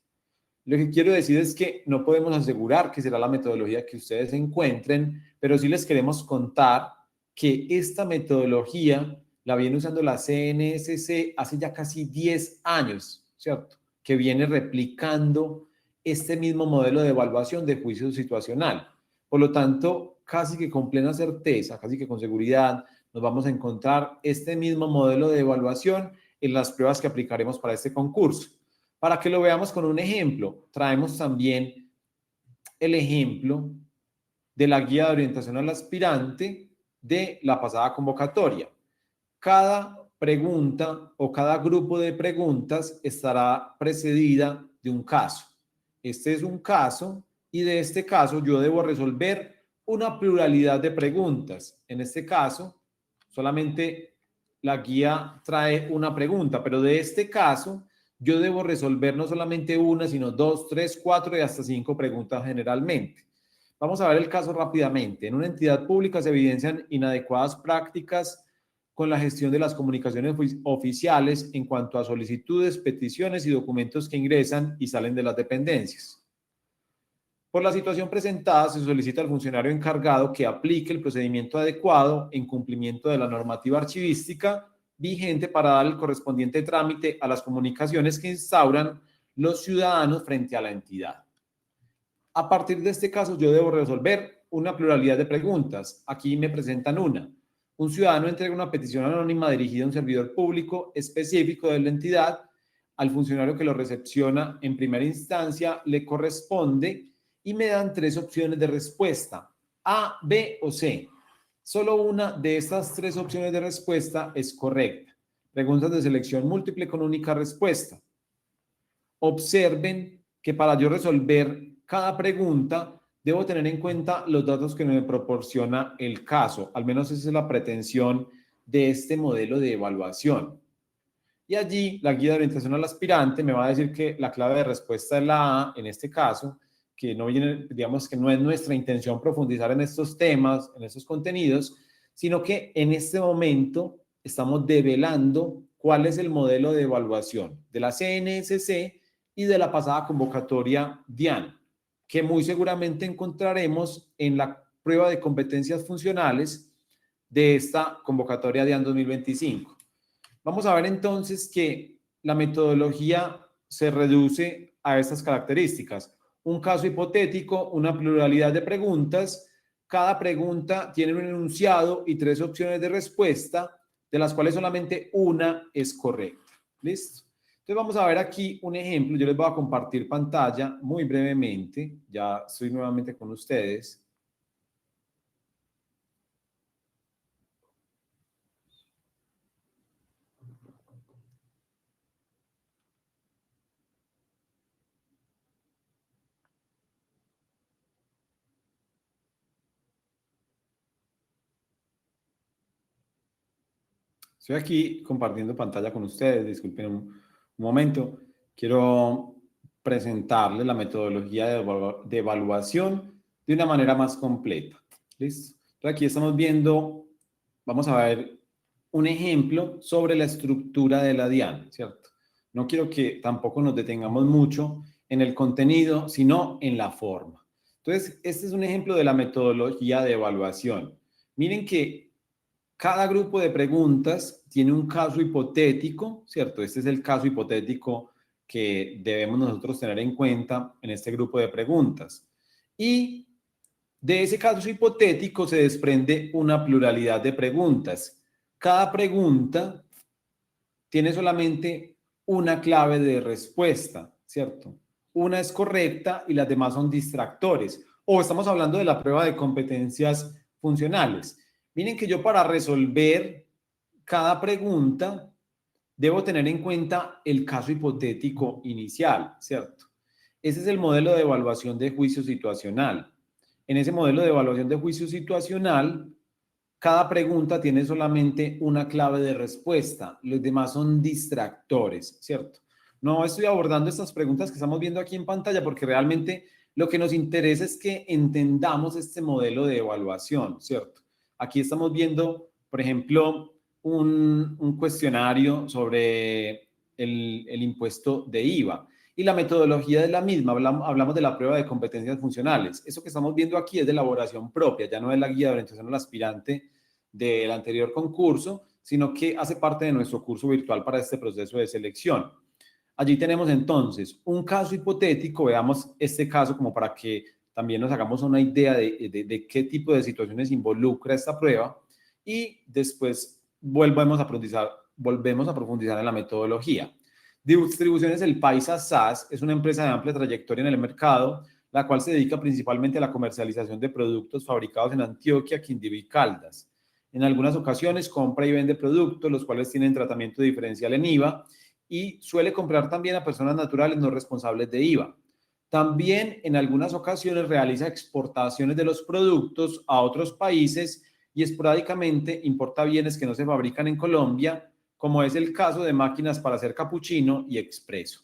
Lo que quiero decir es que no podemos asegurar que será la metodología que ustedes encuentren, pero sí les queremos contar que esta metodología la viene usando la CNSC hace ya casi 10 años, ¿cierto? Que viene replicando este mismo modelo de evaluación de juicio situacional. Por lo tanto, casi que con plena certeza, casi que con seguridad, nos vamos a encontrar este mismo modelo de evaluación en las pruebas que aplicaremos para este concurso. Para que lo veamos con un ejemplo, traemos también el ejemplo de la guía de orientación al aspirante de la pasada convocatoria. Cada pregunta o cada grupo de preguntas estará precedida de un caso. Este es un caso y de este caso yo debo resolver una pluralidad de preguntas. En este caso, solamente la guía trae una pregunta, pero de este caso yo debo resolver no solamente una, sino 2, 3, 4 y hasta 5 preguntas generalmente. Vamos a ver el caso rápidamente. En una entidad pública se evidencian inadecuadas prácticas con la gestión de las comunicaciones oficiales en cuanto a solicitudes, peticiones y documentos que ingresan y salen de las dependencias. Por la situación presentada, se solicita al funcionario encargado que aplique el procedimiento adecuado en cumplimiento de la normativa archivística vigente para dar el correspondiente trámite a las comunicaciones que instauran los ciudadanos frente a la entidad. A partir de este caso, yo debo resolver una pluralidad de preguntas. Aquí me presentan una. Un ciudadano entrega una petición anónima dirigida a un servidor público específico de la entidad. Al funcionario que lo recepciona en primera instancia le corresponde y me dan 3 opciones de respuesta, A, B o C. Solo una de estas 3 opciones de respuesta es correcta. Preguntas de selección múltiple con única respuesta. Observen que para yo resolver cada pregunta debo tener en cuenta los datos que me proporciona el caso. Al menos esa es la pretensión de este modelo de evaluación. Y allí la guía de orientación al aspirante me va a decir que la clave de respuesta es la A, en este caso, que no viene, digamos que no es nuestra intención profundizar en estos temas, en estos contenidos, sino que en este momento estamos develando cuál es el modelo de evaluación de la CNSC y de la pasada convocatoria DIAN, que muy seguramente encontraremos en la prueba de competencias funcionales de esta convocatoria DIAN 2025. Vamos a ver entonces que la metodología se reduce a estas características. Un caso hipotético, una pluralidad de preguntas. Cada pregunta tiene un enunciado y 3 opciones de respuesta, de las cuales solamente una es correcta. ¿Listo? Entonces vamos a ver aquí un ejemplo. Yo les voy a compartir pantalla muy brevemente. Ya estoy nuevamente con ustedes. Estoy aquí compartiendo pantalla con ustedes. Disculpen un momento. Quiero presentarles la metodología de evaluación de una manera más completa. ¿Listo? Entonces aquí estamos viendo, vamos a ver un ejemplo sobre la estructura de la DIAN, ¿cierto? No quiero que tampoco nos detengamos mucho en el contenido, sino en la forma. Entonces, este es un ejemplo de la metodología de evaluación. Miren que cada grupo de preguntas tiene un caso hipotético, ¿cierto? Este es el caso hipotético que debemos nosotros tener en cuenta en este grupo de preguntas. Y de ese caso hipotético se desprende una pluralidad de preguntas. Cada pregunta tiene solamente una clave de respuesta, ¿cierto? Una es correcta y las demás son distractores. O estamos hablando de la prueba de competencias funcionales. Miren que yo para resolver cada pregunta debo tener en cuenta el caso hipotético inicial, ¿cierto? Ese es el modelo de evaluación de juicio situacional. En ese modelo de evaluación de juicio situacional, cada pregunta tiene solamente una clave de respuesta. Los demás son distractores, ¿cierto? No estoy abordando estas preguntas que estamos viendo aquí en pantalla porque realmente lo que nos interesa es que entendamos este modelo de evaluación, ¿cierto? Aquí estamos viendo, por ejemplo, un cuestionario sobre el impuesto de IVA y la metodología es la misma. Hablamos de la prueba de competencias funcionales. Eso que estamos viendo aquí es de elaboración propia, ya no es la guía de orientación al aspirante del anterior concurso, sino que hace parte de nuestro curso virtual para este proceso de selección. Allí tenemos entonces un caso hipotético, veamos este caso como para que también nos hagamos una idea de qué tipo de situaciones involucra esta prueba y después volvemos a profundizar en la metodología. Distribuciones El Paisa SAS es una empresa de amplia trayectoria en el mercado, la cual se dedica principalmente a la comercialización de productos fabricados en Antioquia, Quindío y Caldas. En algunas ocasiones compra y vende productos, los cuales tienen tratamiento diferencial en IVA, y suele comprar también a personas naturales no responsables de IVA. También en algunas ocasiones realiza exportaciones de los productos a otros países y esporádicamente importa bienes que no se fabrican en Colombia, como es el caso de máquinas para hacer capuchino y expreso.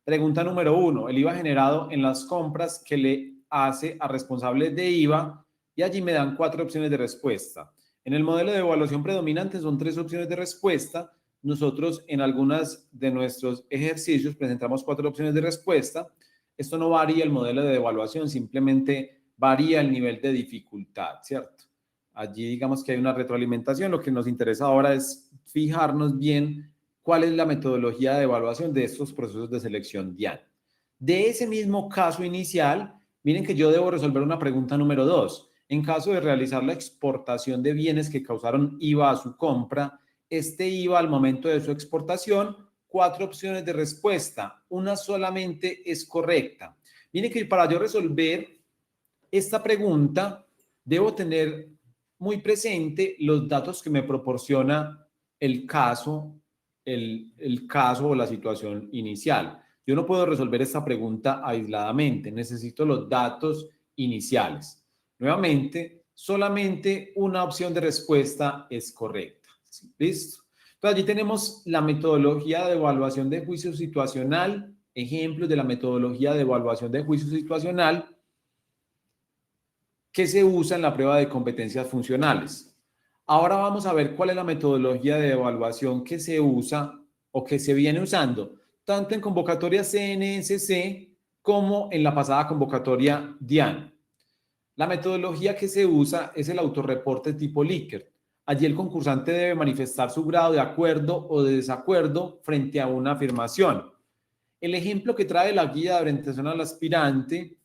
Pregunta número 1. El IVA generado en las compras que le hace a responsables de IVA, y allí me dan 4 opciones de respuesta. En el modelo de evaluación predominante son 3 opciones de respuesta. Nosotros en algunas de nuestros ejercicios presentamos 4 opciones de respuesta. Esto no varía el modelo de evaluación, simplemente varía el nivel de dificultad, ¿cierto? Allí digamos que hay una retroalimentación. Lo que nos interesa ahora es fijarnos bien cuál es la metodología de evaluación de estos procesos de selección DIAN. De ese mismo caso inicial, miren que yo debo resolver una pregunta número 2. En caso de realizar la exportación de bienes que causaron IVA a su compra, este IVA al momento de su exportación, 4 opciones de respuesta, una solamente es correcta. Miren que para yo resolver esta pregunta, debo tener muy presente los datos que me proporciona el caso o la situación inicial. Yo no puedo resolver esta pregunta aisladamente, necesito los datos iniciales. Nuevamente, solamente una opción de respuesta es correcta. ¿Listo? Entonces, allí tenemos la metodología de evaluación de juicio situacional, ejemplos de la metodología de evaluación de juicio situacional que se usa en la prueba de competencias funcionales. Ahora vamos a ver cuál es la metodología de evaluación que se usa o que se viene usando, tanto en convocatoria CNSC como en la pasada convocatoria DIAN. La metodología que se usa es el autorreporte tipo Likert. Allí el concursante debe manifestar su grado de acuerdo o de desacuerdo frente a una afirmación. El ejemplo que trae la guía de orientación al aspirante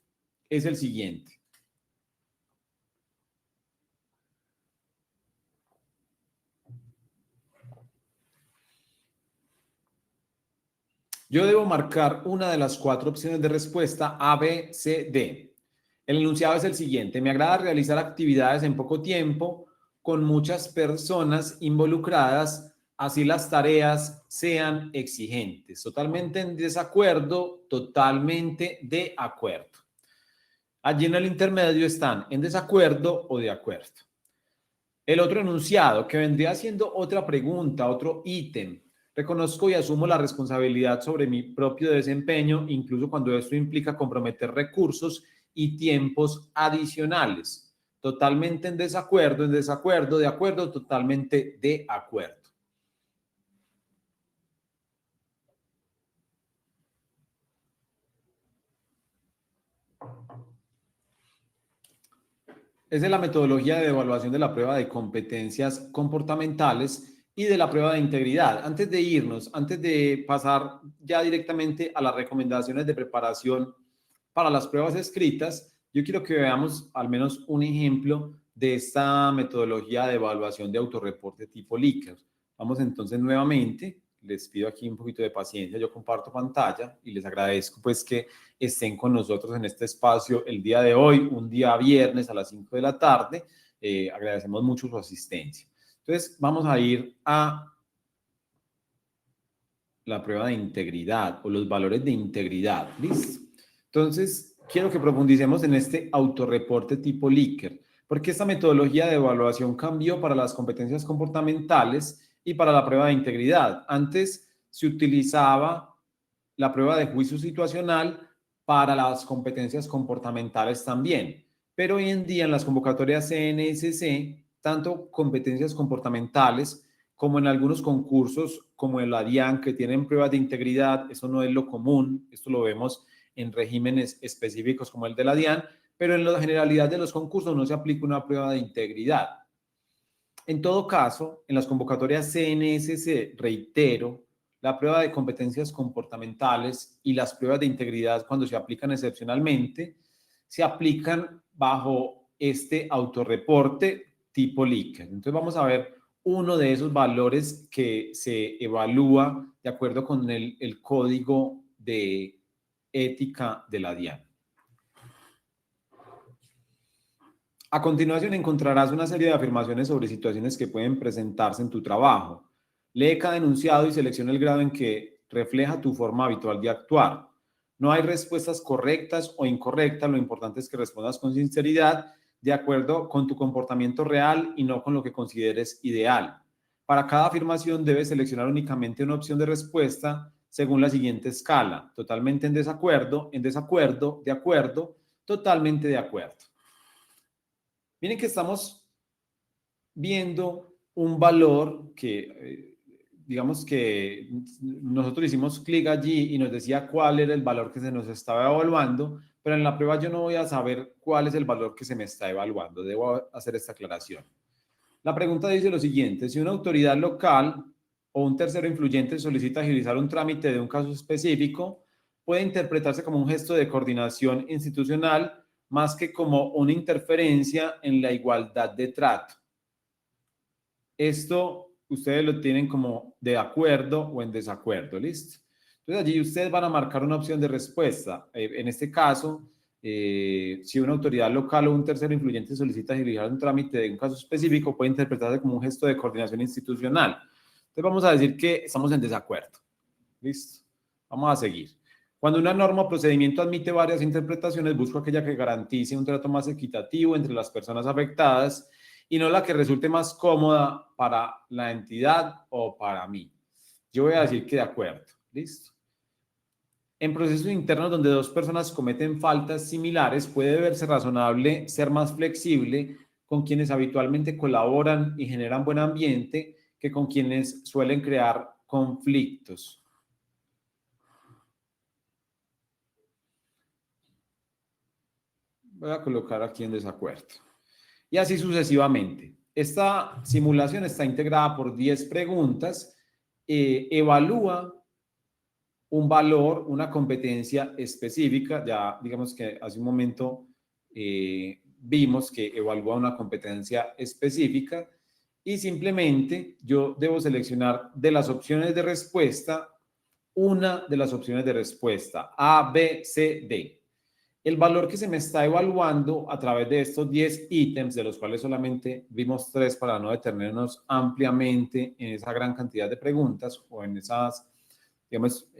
es el siguiente. Yo debo marcar una de las 4 opciones de respuesta A, B, C, D. El enunciado es el siguiente. Me agrada realizar actividades en poco tiempo con muchas personas involucradas, así las tareas sean exigentes. Totalmente en desacuerdo, totalmente de acuerdo. Allí en el intermedio están en desacuerdo o de acuerdo. El otro enunciado, que vendría siendo otra pregunta, otro ítem. Reconozco y asumo la responsabilidad sobre mi propio desempeño, incluso cuando esto implica comprometer recursos y tiempos adicionales. Totalmente en desacuerdo, de acuerdo, totalmente de acuerdo. Esa es la metodología de evaluación de la prueba de competencias comportamentales y de la prueba de integridad. Antes de irnos, antes de pasar ya directamente a las recomendaciones de preparación para las pruebas escritas, yo quiero que veamos al menos un ejemplo de esta metodología de evaluación de autorreporte tipo Likert. Vamos entonces nuevamente, les pido aquí un poquito de paciencia, yo comparto pantalla y les agradezco pues que estén con nosotros en este espacio el día de hoy, un día viernes a las 5 de la tarde. Agradecemos mucho su asistencia. Entonces, vamos a ir a la prueba de integridad o los valores de integridad. ¿Listo? Entonces, quiero que profundicemos en este autorreporte tipo Likert, porque esta metodología de evaluación cambió para las competencias comportamentales y para la prueba de integridad. Antes se utilizaba la prueba de juicio situacional para las competencias comportamentales también, pero hoy en día en las convocatorias CNSC, tanto competencias comportamentales como en algunos concursos, como el ADIAN, que tienen pruebas de integridad, eso no es lo común, esto lo vemos en regímenes específicos como el de la DIAN, pero en la generalidad de los concursos no se aplica una prueba de integridad. En todo caso, en las convocatorias CNSC, reitero, la prueba de competencias comportamentales y las pruebas de integridad, cuando se aplican excepcionalmente, se aplican bajo este autorreporte tipo Likert. Entonces vamos a ver uno de esos valores que se evalúa de acuerdo con el código de ética de la DIAN. A continuación encontrarás una serie de afirmaciones sobre situaciones que pueden presentarse en tu trabajo. Lee cada enunciado y selecciona el grado en que refleja tu forma habitual de actuar. No hay respuestas correctas o incorrectas, lo importante es que respondas con sinceridad, de acuerdo con tu comportamiento real y no con lo que consideres ideal. Para cada afirmación debes seleccionar únicamente una opción de respuesta según la siguiente escala: totalmente en desacuerdo, de acuerdo, totalmente de acuerdo. Miren que estamos viendo un valor que, digamos que nosotros hicimos clic allí y nos decía cuál era el valor que se nos estaba evaluando, pero en la prueba yo no voy a saber cuál es el valor que se me está evaluando. Debo hacer esta aclaración. La pregunta dice lo siguiente: si una autoridad local o un tercero influyente solicita agilizar un trámite de un caso específico, puede interpretarse como un gesto de coordinación institucional más que como una interferencia en la igualdad de trato. Esto ustedes lo tienen como de acuerdo o en desacuerdo, ¿listo? Entonces allí ustedes van a marcar una opción de respuesta. En este caso, si una autoridad local o un tercero influyente solicita agilizar un trámite de un caso específico, puede interpretarse como un gesto de coordinación institucional. Entonces vamos a decir que estamos en desacuerdo. ¿Listo? Vamos a seguir. Cuando una norma o procedimiento admite varias interpretaciones, busco aquella que garantice un trato más equitativo entre las personas afectadas y no la que resulte más cómoda para la entidad o para mí. Yo voy a decir que de acuerdo. ¿Listo? En procesos internos donde dos personas cometen faltas similares, puede verse razonable ser más flexible con quienes habitualmente colaboran y generan buen ambiente que con quienes suelen crear conflictos. Voy a colocar aquí en desacuerdo. Y así sucesivamente. Esta simulación está integrada por 10 preguntas. Evalúa un valor, una competencia específica. Ya digamos que hace un momento vimos que evalúa una competencia específica y simplemente yo debo seleccionar de las opciones de respuesta una de las opciones de respuesta, A, B, C, D. El valor que se me está evaluando a través de estos 10 ítems, de los cuales solamente vimos 3 para no detenernos ampliamente en esa gran cantidad de preguntas o en esas, digamos,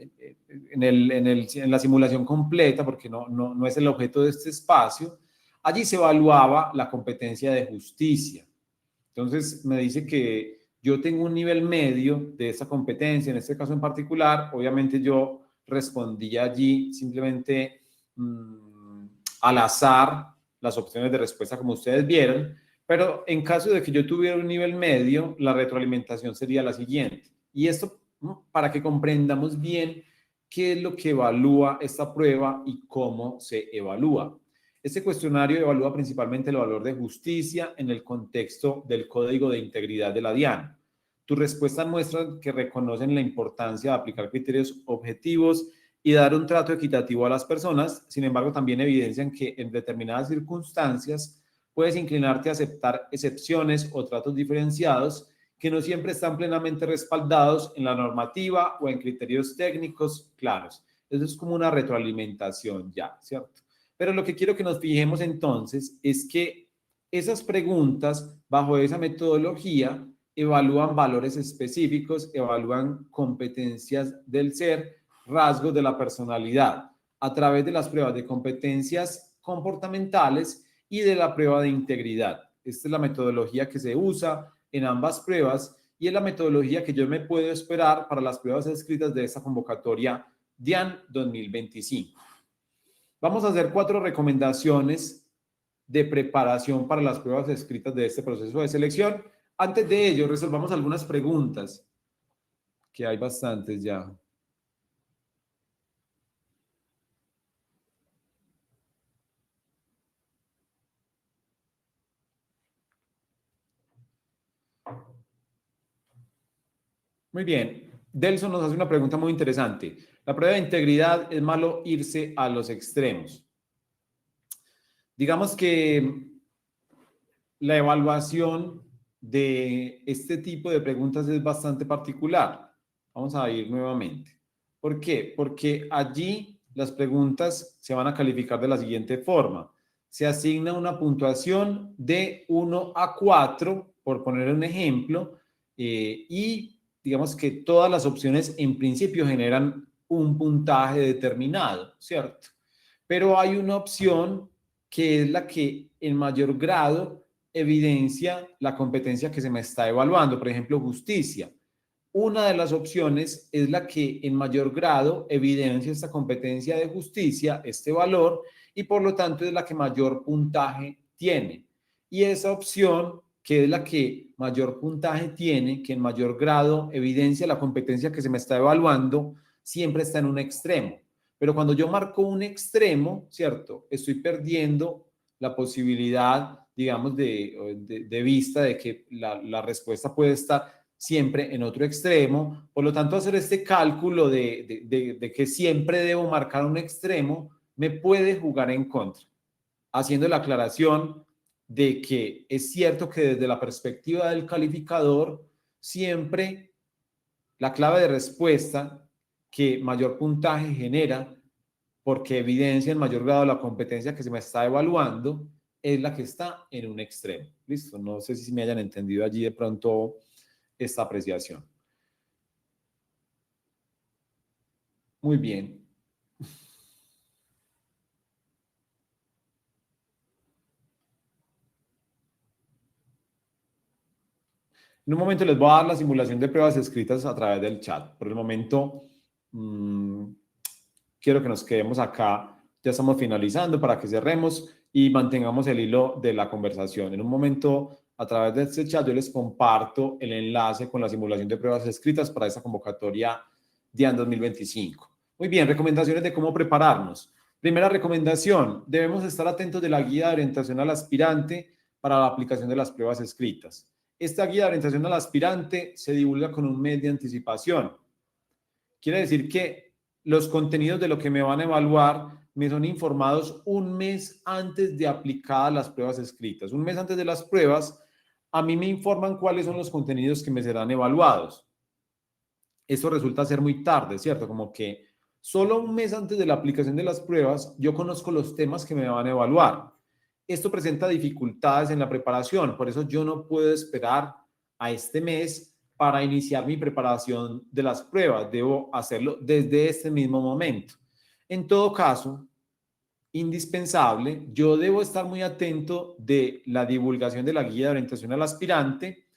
en la simulación completa, porque no es el objeto de este espacio. Allí se evaluaba la competencia de justicia. Entonces me dice que yo tengo un nivel medio de esa competencia, en este caso en particular. Obviamente yo respondí allí simplemente al azar las opciones de respuesta como ustedes vieron, pero en caso de que yo tuviera un nivel medio, la retroalimentación sería la siguiente. Y esto para que comprendamos bien qué es lo que evalúa esta prueba y cómo se evalúa. Este cuestionario evalúa principalmente el valor de justicia en el contexto del Código de Integridad de la DIAN. Tus respuestas muestran que reconocen la importancia de aplicar criterios objetivos y dar un trato equitativo a las personas. Sin embargo, también evidencian que en determinadas circunstancias puedes inclinarte a aceptar excepciones o tratos diferenciados que no siempre están plenamente respaldados en la normativa o en criterios técnicos claros. Eso es como una retroalimentación ya, ¿cierto? Pero lo que quiero que nos fijemos entonces es que esas preguntas bajo esa metodología evalúan valores específicos, evalúan competencias del ser, rasgos de la personalidad, a través de las pruebas de competencias comportamentales y de la prueba de integridad. Esta es la metodología que se usa en ambas pruebas y es la metodología que yo me puedo esperar para las pruebas escritas de esta convocatoria DIAN 2025. Vamos a hacer 4 recomendaciones de preparación para las pruebas escritas de este proceso de selección. Antes de ello, resolvamos algunas preguntas, que hay bastantes ya. Muy bien. Delson nos hace una pregunta muy interesante. La prueba de integridad, ¿es malo irse a los extremos? Digamos que la evaluación de este tipo de preguntas es bastante particular. Vamos a ir nuevamente. ¿Por qué? Porque allí las preguntas se van a calificar de la siguiente forma. Se asigna una puntuación de 1 a 4, por poner un ejemplo, y digamos que todas las opciones en principio generan un puntaje determinado, ¿cierto? Pero hay una opción que es la que en mayor grado evidencia la competencia que se me está evaluando, por ejemplo, justicia. Una de las opciones es la que en mayor grado evidencia esta competencia de justicia, este valor, y por lo tanto es la que mayor puntaje tiene. Y esa opción, que es la que mayor puntaje tiene, que en mayor grado evidencia la competencia que se me está evaluando, siempre está en un extremo. Pero cuando yo marco un extremo, ¿cierto? Estoy perdiendo la posibilidad, digamos, de vista de que la respuesta puede estar siempre en otro extremo. Por lo tanto, hacer este cálculo de que siempre debo marcar un extremo me puede jugar en contra, haciendo la aclaración de que es cierto que desde la perspectiva del calificador, siempre la clave de respuesta que mayor puntaje genera, porque evidencia en mayor grado la competencia que se me está evaluando, es la que está en un extremo. ¿Listo? No sé si me hayan entendido allí de pronto esta apreciación. Muy bien. En un momento les voy a dar la simulación de pruebas escritas a través del chat. Por el momento, quiero que nos quedemos acá. Ya estamos finalizando para que cerremos y mantengamos el hilo de la conversación. En un momento, a través de este chat, yo les comparto el enlace con la simulación de pruebas escritas para esta convocatoria DIAN 2025. Muy bien, recomendaciones de cómo prepararnos. Primera recomendación, debemos estar atentos de la guía de orientación al aspirante para la aplicación de las pruebas escritas. Esta guía de orientación al aspirante se divulga con un mes de anticipación. Quiere decir que los contenidos de lo que me van a evaluar me son informados un mes antes de aplicadas las pruebas escritas. Un mes antes de las pruebas, a mí me informan cuáles son los contenidos que me serán evaluados. Esto resulta ser muy tarde, ¿cierto? Como que solo un mes antes de la aplicación de las pruebas, yo conozco los temas que me van a evaluar. Esto presenta dificultades en la preparación, por eso yo no puedo esperar a este mes para iniciar mi preparación de las pruebas. Debo hacerlo desde este mismo momento. En todo caso, indispensable, yo debo estar muy atento de la divulgación de la guía de orientación al aspirante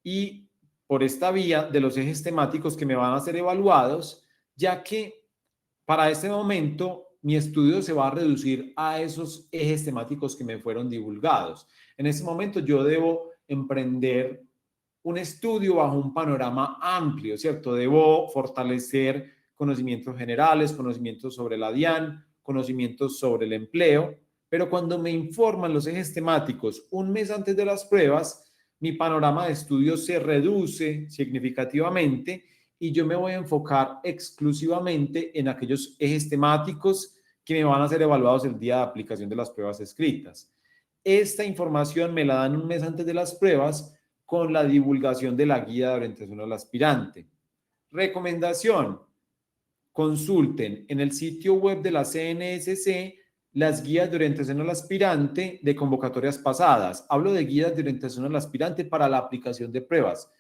y por esta vía de los ejes temáticos que me van a ser evaluados, ya que para este momento mi estudio se va a reducir a esos ejes temáticos que me fueron divulgados. En este momento yo debo emprender un estudio bajo un panorama amplio, ¿cierto? Debo fortalecer conocimientos generales, conocimientos sobre la DIAN, conocimientos sobre el empleo, pero cuando me informan los ejes temáticos un mes antes de las pruebas, mi panorama de estudio se reduce significativamente y yo me voy a enfocar exclusivamente en aquellos ejes temáticos que me van a ser evaluados el día de aplicación de las pruebas escritas. Esta información me la dan un mes antes de las pruebas con la divulgación de la guía de orientación al aspirante. Recomendación: consulten en el sitio web de la CNSC las guías de orientación al aspirante de convocatorias pasadas. Hablo de guías de orientación al aspirante para la aplicación de pruebas.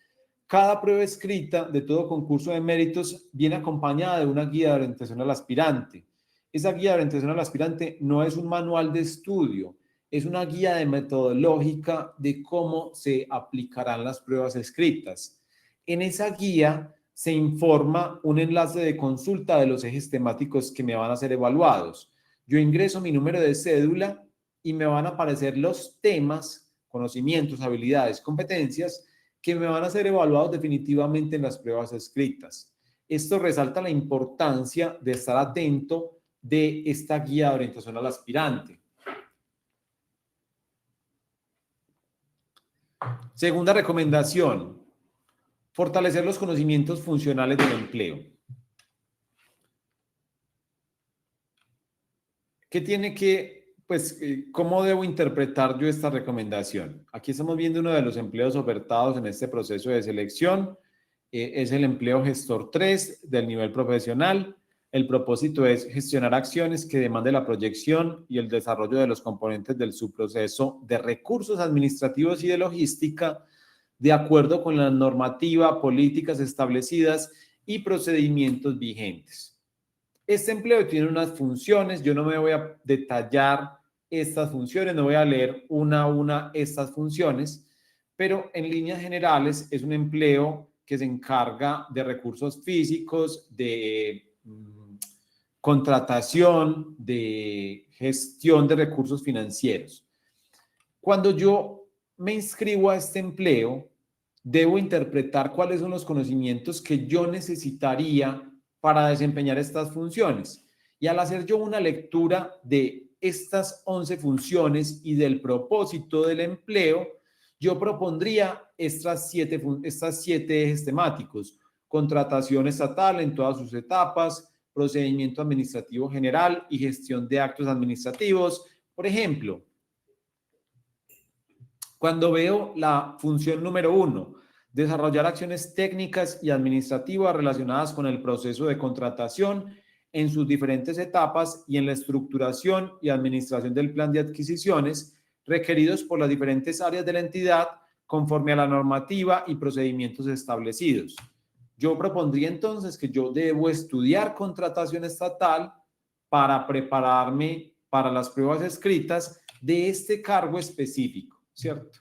Cada prueba escrita de todo concurso de méritos viene acompañada de una guía de orientación al aspirante. Esa guía de orientación al aspirante no es un manual de estudio, es una guía de metodológica de cómo se aplicarán las pruebas escritas. En esa guía se informa un enlace de consulta de los ejes temáticos que me van a ser evaluados. Yo ingreso mi número de cédula y me van a aparecer los temas, conocimientos, habilidades, competencias que me van a ser evaluados definitivamente en las pruebas escritas. Esto resalta la importancia de estar atento de esta guía de orientación al aspirante. Segunda recomendación: Fortalecer los conocimientos funcionales del empleo. ¿Qué tiene que, cómo debo interpretar yo esta recomendación? Aquí estamos viendo uno de los empleos ofertados en este proceso de selección. Es el empleo gestor 3 del nivel profesional. El propósito es gestionar acciones que demanden la proyección y el desarrollo de los componentes del subproceso de recursos administrativos y de logística de acuerdo con la normativa, políticas establecidas y procedimientos vigentes. Este empleo tiene unas funciones, yo no me voy a detallar estas funciones, no voy a leer una a una estas funciones, pero en líneas generales es un empleo que se encarga de recursos físicos, de contratación, de gestión de recursos financieros. Cuando yo me inscribo a este empleo, debo interpretar cuáles son los conocimientos que yo necesitaría para desempeñar estas funciones. Y al hacer yo una lectura de estas 11 funciones y del propósito del empleo, yo propondría estas siete ejes temáticos: contratación estatal en todas sus etapas, procedimiento administrativo general y gestión de actos administrativos. Por ejemplo, cuando veo la función número 1, desarrollar acciones técnicas y administrativas relacionadas con el proceso de contratación en sus diferentes etapas y en la estructuración y administración del plan de adquisiciones requeridos por las diferentes áreas de la entidad conforme a la normativa y procedimientos establecidos. Yo propondría entonces que yo debo estudiar contratación estatal para prepararme para las pruebas escritas de este cargo específico, ¿cierto?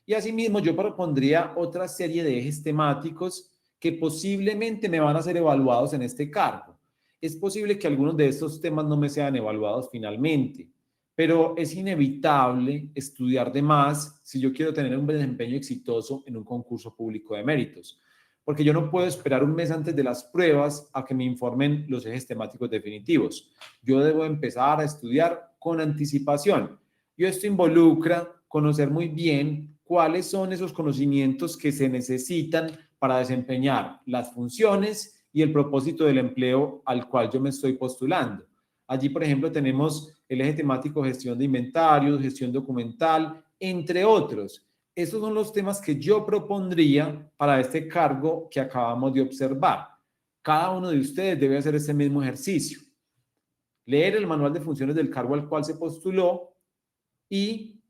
Y asimismo yo propondría otra serie de ejes temáticos que posiblemente me van a ser evaluados en este cargo. Es posible que algunos de estos temas no me sean evaluados finalmente, pero es inevitable estudiar de más si yo quiero tener un desempeño exitoso en un concurso público de méritos, porque yo no puedo esperar un mes antes de las pruebas a que me informen los ejes temáticos definitivos. Yo debo empezar a estudiar con anticipación. Y esto involucra conocer muy bien cuáles son esos conocimientos que se necesitan para desempeñar las funciones y el propósito del empleo al cual yo me estoy postulando. Allí, por ejemplo, tenemos el eje temático gestión de inventarios, gestión documental, entre otros. Esos son los temas que yo propondría para este cargo que acabamos de observar. Cada uno de ustedes debe hacer este mismo ejercicio. Leer el manual de funciones del cargo al cual se postuló y,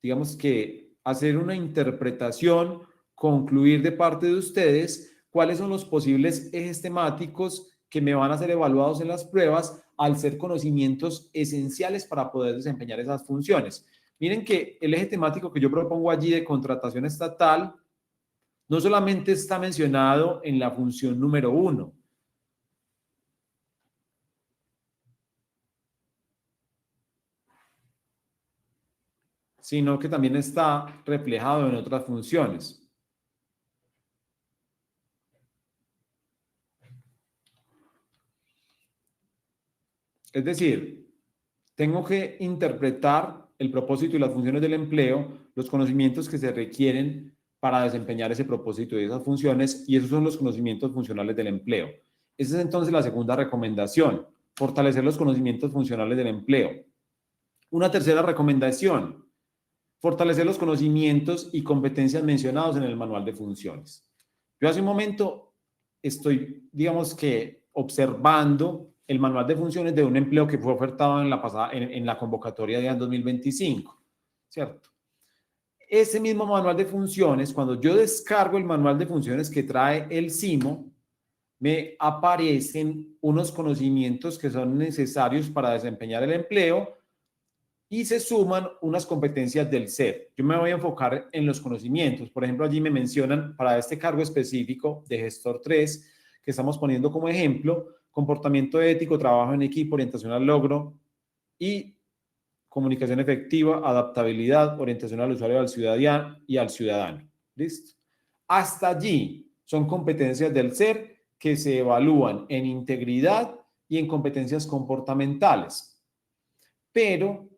digamos que, hacer una interpretación, concluir de parte de ustedes cuáles son los posibles ejes temáticos que me van a ser evaluados en las pruebas al ser conocimientos esenciales para poder desempeñar esas funciones. Miren que el eje temático que yo propongo allí de contratación estatal no solamente está mencionado en la función número 1, sino que también está reflejado en otras funciones. Es decir, tengo que interpretar el propósito y las funciones del empleo, los conocimientos que se requieren para desempeñar ese propósito y esas funciones, y esos son los conocimientos funcionales del empleo. Esa es entonces la segunda recomendación: fortalecer los conocimientos funcionales del empleo. Una tercera recomendación: fortalecer los conocimientos y competencias mencionados en el manual de funciones. Yo hace un momento estoy, digamos que, observando el manual de funciones de un empleo que fue ofertado en la convocatoria de 2025, ¿cierto? Ese mismo manual de funciones, cuando yo descargo el manual de funciones que trae el CIMO, me aparecen unos conocimientos que son necesarios para desempeñar el empleo y se suman unas competencias del SER. Yo me voy a enfocar en los conocimientos. Por ejemplo, allí me mencionan para este cargo específico de gestor 3, que estamos poniendo como ejemplo, comportamiento ético, trabajo en equipo, orientación al logro y comunicación efectiva, adaptabilidad, orientación al usuario y al ciudadano. ¿Listo? Hasta allí son competencias del SER que se evalúan en integridad y en competencias comportamentales. Pero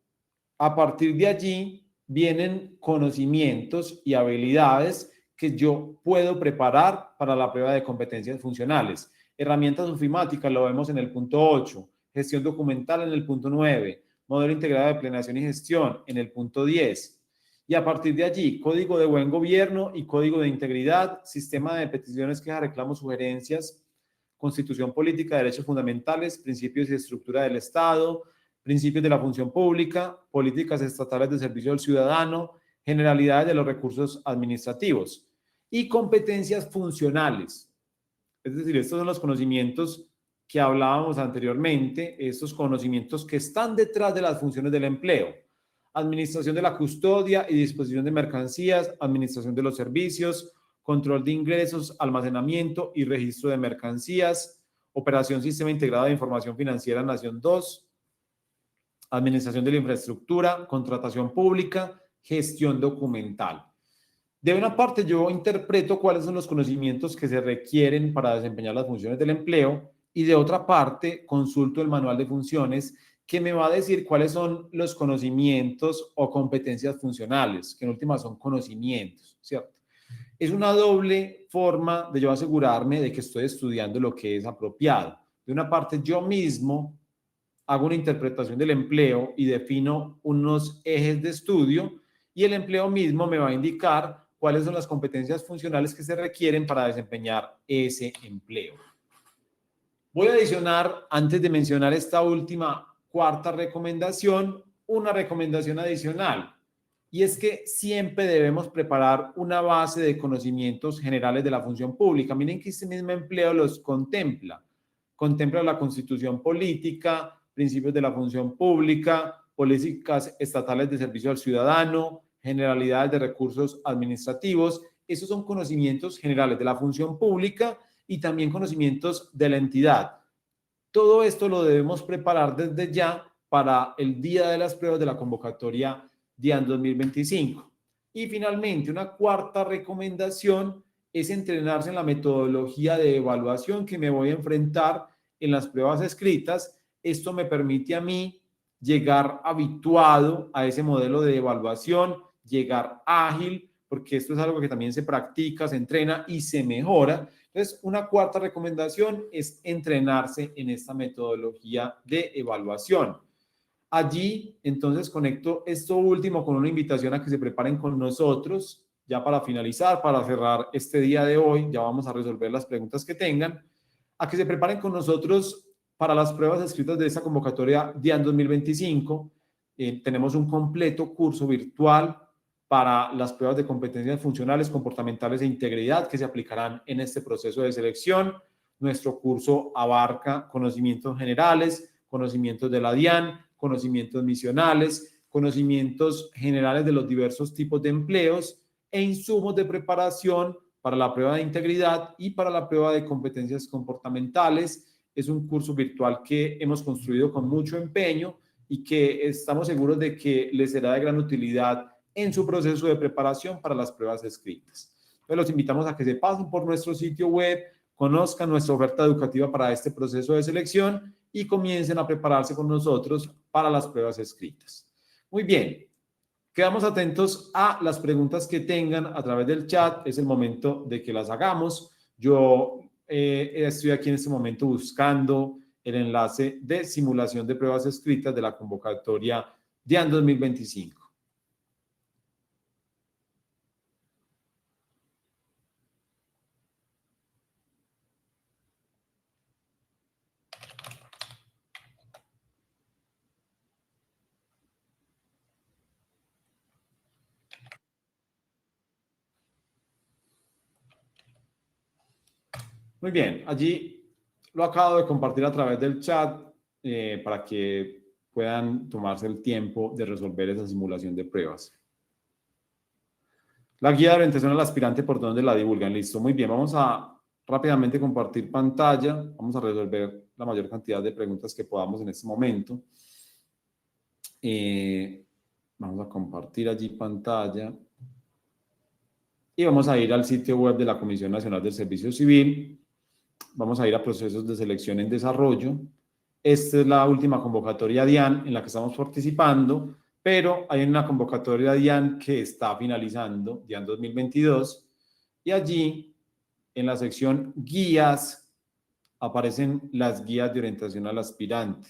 a partir de allí vienen conocimientos y habilidades que yo puedo preparar para la prueba de competencias funcionales. Herramientas ofimáticas lo vemos en el punto 8, gestión documental en el punto 9, modelo integrado de planeación y gestión en el punto 10. Y a partir de allí, código de buen gobierno y código de integridad, sistema de peticiones, quejas, reclamos, sugerencias, constitución política, derechos fundamentales, principios y estructura del Estado, principios de la función pública, políticas estatales de servicio al ciudadano, generalidades de los recursos administrativos y competencias funcionales. Es decir, estos son los conocimientos que hablábamos anteriormente, estos conocimientos que están detrás de las funciones del empleo. Administración de la custodia y disposición de mercancías, administración de los servicios, control de ingresos, almacenamiento y registro de mercancías, operación Sistema Integrado de Información Financiera Nación 2, administración de la infraestructura, contratación pública, gestión documental. De una parte, yo interpreto cuáles son los conocimientos que se requieren para desempeñar las funciones del empleo y de otra parte, consulto el manual de funciones que me va a decir cuáles son los conocimientos o competencias funcionales, que en última son conocimientos, ¿cierto? Es una doble forma de yo asegurarme de que estoy estudiando lo que es apropiado. De una parte, yo mismo hago una interpretación del empleo y defino unos ejes de estudio y el empleo mismo me va a indicar cuáles son las competencias funcionales que se requieren para desempeñar ese empleo. Voy a adicionar, antes de mencionar esta última cuarta recomendación, una recomendación adicional. Y es que siempre debemos preparar una base de conocimientos generales de la función pública. Miren que este mismo empleo los contempla. Contempla la constitución política, principios de la función pública, políticas estatales de servicio al ciudadano, generalidades de recursos administrativos. Esos son conocimientos generales de la función pública y también conocimientos de la entidad. Todo esto lo debemos preparar desde ya para el día de las pruebas de la convocatoria DIAN 2025. Y finalmente, una cuarta recomendación es entrenarse en la metodología de evaluación que me voy a enfrentar en las pruebas escritas. Esto me permite a mí llegar habituado a ese modelo de evaluación, llegar ágil, porque esto es algo que también se practica, se entrena y se mejora. Entonces, una cuarta recomendación es entrenarse en esta metodología de evaluación. Allí, entonces, conecto esto último con una invitación a que se preparen con nosotros, ya para finalizar, para cerrar este día de hoy, ya vamos a resolver las preguntas que tengan, a que se preparen con nosotros para las pruebas escritas de esta convocatoria DIAN 2025. Tenemos un completo curso virtual para las pruebas de competencias funcionales, comportamentales e integridad que se aplicarán en este proceso de selección. Nuestro curso abarca conocimientos generales, conocimientos de la DIAN, conocimientos misionales, conocimientos generales de los diversos tipos de empleos e insumos de preparación para la prueba de integridad y para la prueba de competencias comportamentales. Es un curso virtual que hemos construido con mucho empeño y que estamos seguros de que les será de gran utilidad en su proceso de preparación para las pruebas escritas. Entonces, los invitamos a que se pasen por nuestro sitio web, conozcan nuestra oferta educativa para este proceso de selección y comiencen a prepararse con nosotros para las pruebas escritas. Muy bien, quedamos atentos a las preguntas que tengan a través del chat. Es el momento de que las hagamos. Yo estoy aquí en este momento buscando el enlace de simulación de pruebas escritas de la convocatoria DIAN 2025. Muy bien, allí lo acabo de compartir a través del chat para que puedan tomarse el tiempo de resolver esa simulación de pruebas. La guía de orientación al aspirante, ¿por dónde la divulgan? Listo, muy bien, vamos a rápidamente compartir pantalla, vamos a resolver la mayor cantidad de preguntas que podamos en este momento. Vamos a compartir allí pantalla y vamos a ir al sitio web de la Comisión Nacional del Servicio Civil. Vamos a ir a procesos de selección en desarrollo. Esta es la última convocatoria DIAN en la que estamos participando, pero hay una convocatoria DIAN que está finalizando, DIAN 2022, y allí en la sección guías aparecen las guías de orientación al aspirante.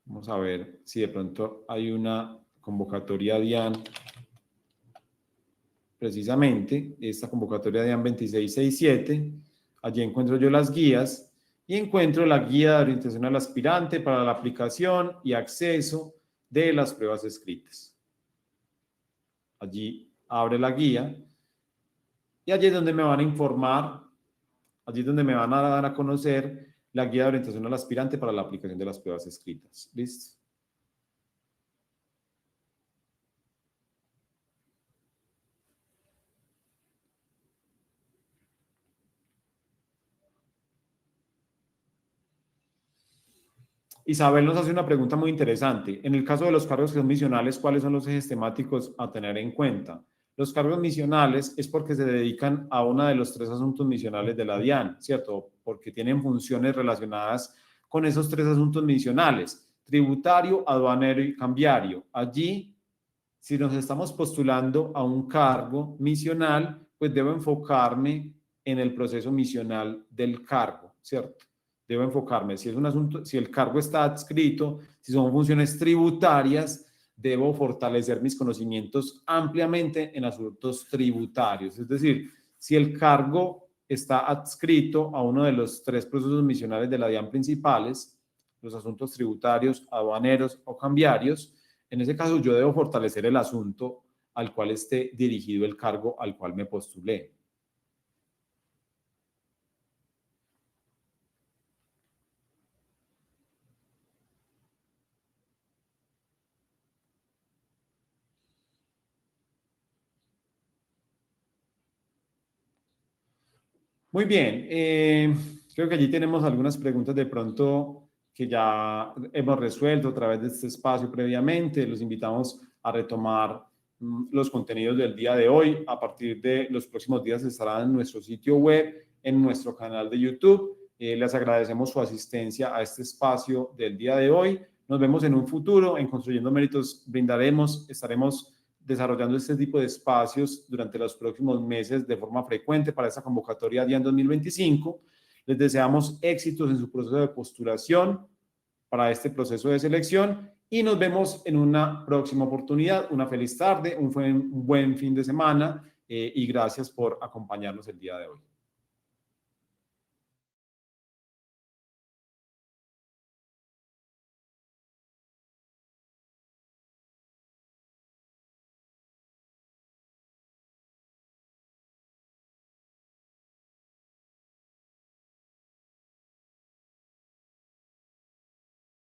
Vamos a ver si de pronto hay una convocatoria DIAN, precisamente esta convocatoria DIAN 2667. Allí encuentro yo las guías y encuentro la guía de orientación al aspirante para la aplicación y acceso de las pruebas escritas. Allí abre la guía y allí es donde me van a informar, allí es donde me van a dar a conocer la guía de orientación al aspirante para la aplicación de las pruebas escritas. ¿Listo? Isabel nos hace una pregunta muy interesante. En el caso de los cargos que son misionales, ¿cuáles son los ejes temáticos a tener en cuenta? Los cargos misionales es porque se dedican a uno de los 3 asuntos misionales de la DIAN, ¿cierto? Porque tienen funciones relacionadas con esos 3 asuntos misionales: tributario, aduanero y cambiario. Allí, si nos estamos postulando a un cargo misional, pues debo enfocarme en el proceso misional del cargo, ¿cierto? Debo enfocarme, si es un asunto, si el cargo está adscrito, si son funciones tributarias, debo fortalecer mis conocimientos ampliamente en asuntos tributarios. Es decir, si el cargo está adscrito a uno de los 3 procesos misionales de la DIAN principales, los asuntos tributarios, aduaneros o cambiarios, en ese caso yo debo fortalecer el asunto al cual esté dirigido el cargo al cual me postulé. Muy bien, creo que allí tenemos algunas preguntas de pronto que ya hemos resuelto a través de este espacio previamente. Los invitamos a retomar los contenidos del día de hoy. A partir de los próximos días estarán en nuestro sitio web, en nuestro canal de YouTube. Les agradecemos su asistencia a este espacio del día de hoy. Nos vemos en un futuro. En Construyendo Méritos estaremos desarrollando este tipo de espacios durante los próximos meses de forma frecuente para esta convocatoria DIAN 2025. Les deseamos éxitos en su proceso de postulación para este proceso de selección y nos vemos en una próxima oportunidad. Una feliz tarde, un buen fin de semana y gracias por acompañarnos el día de hoy.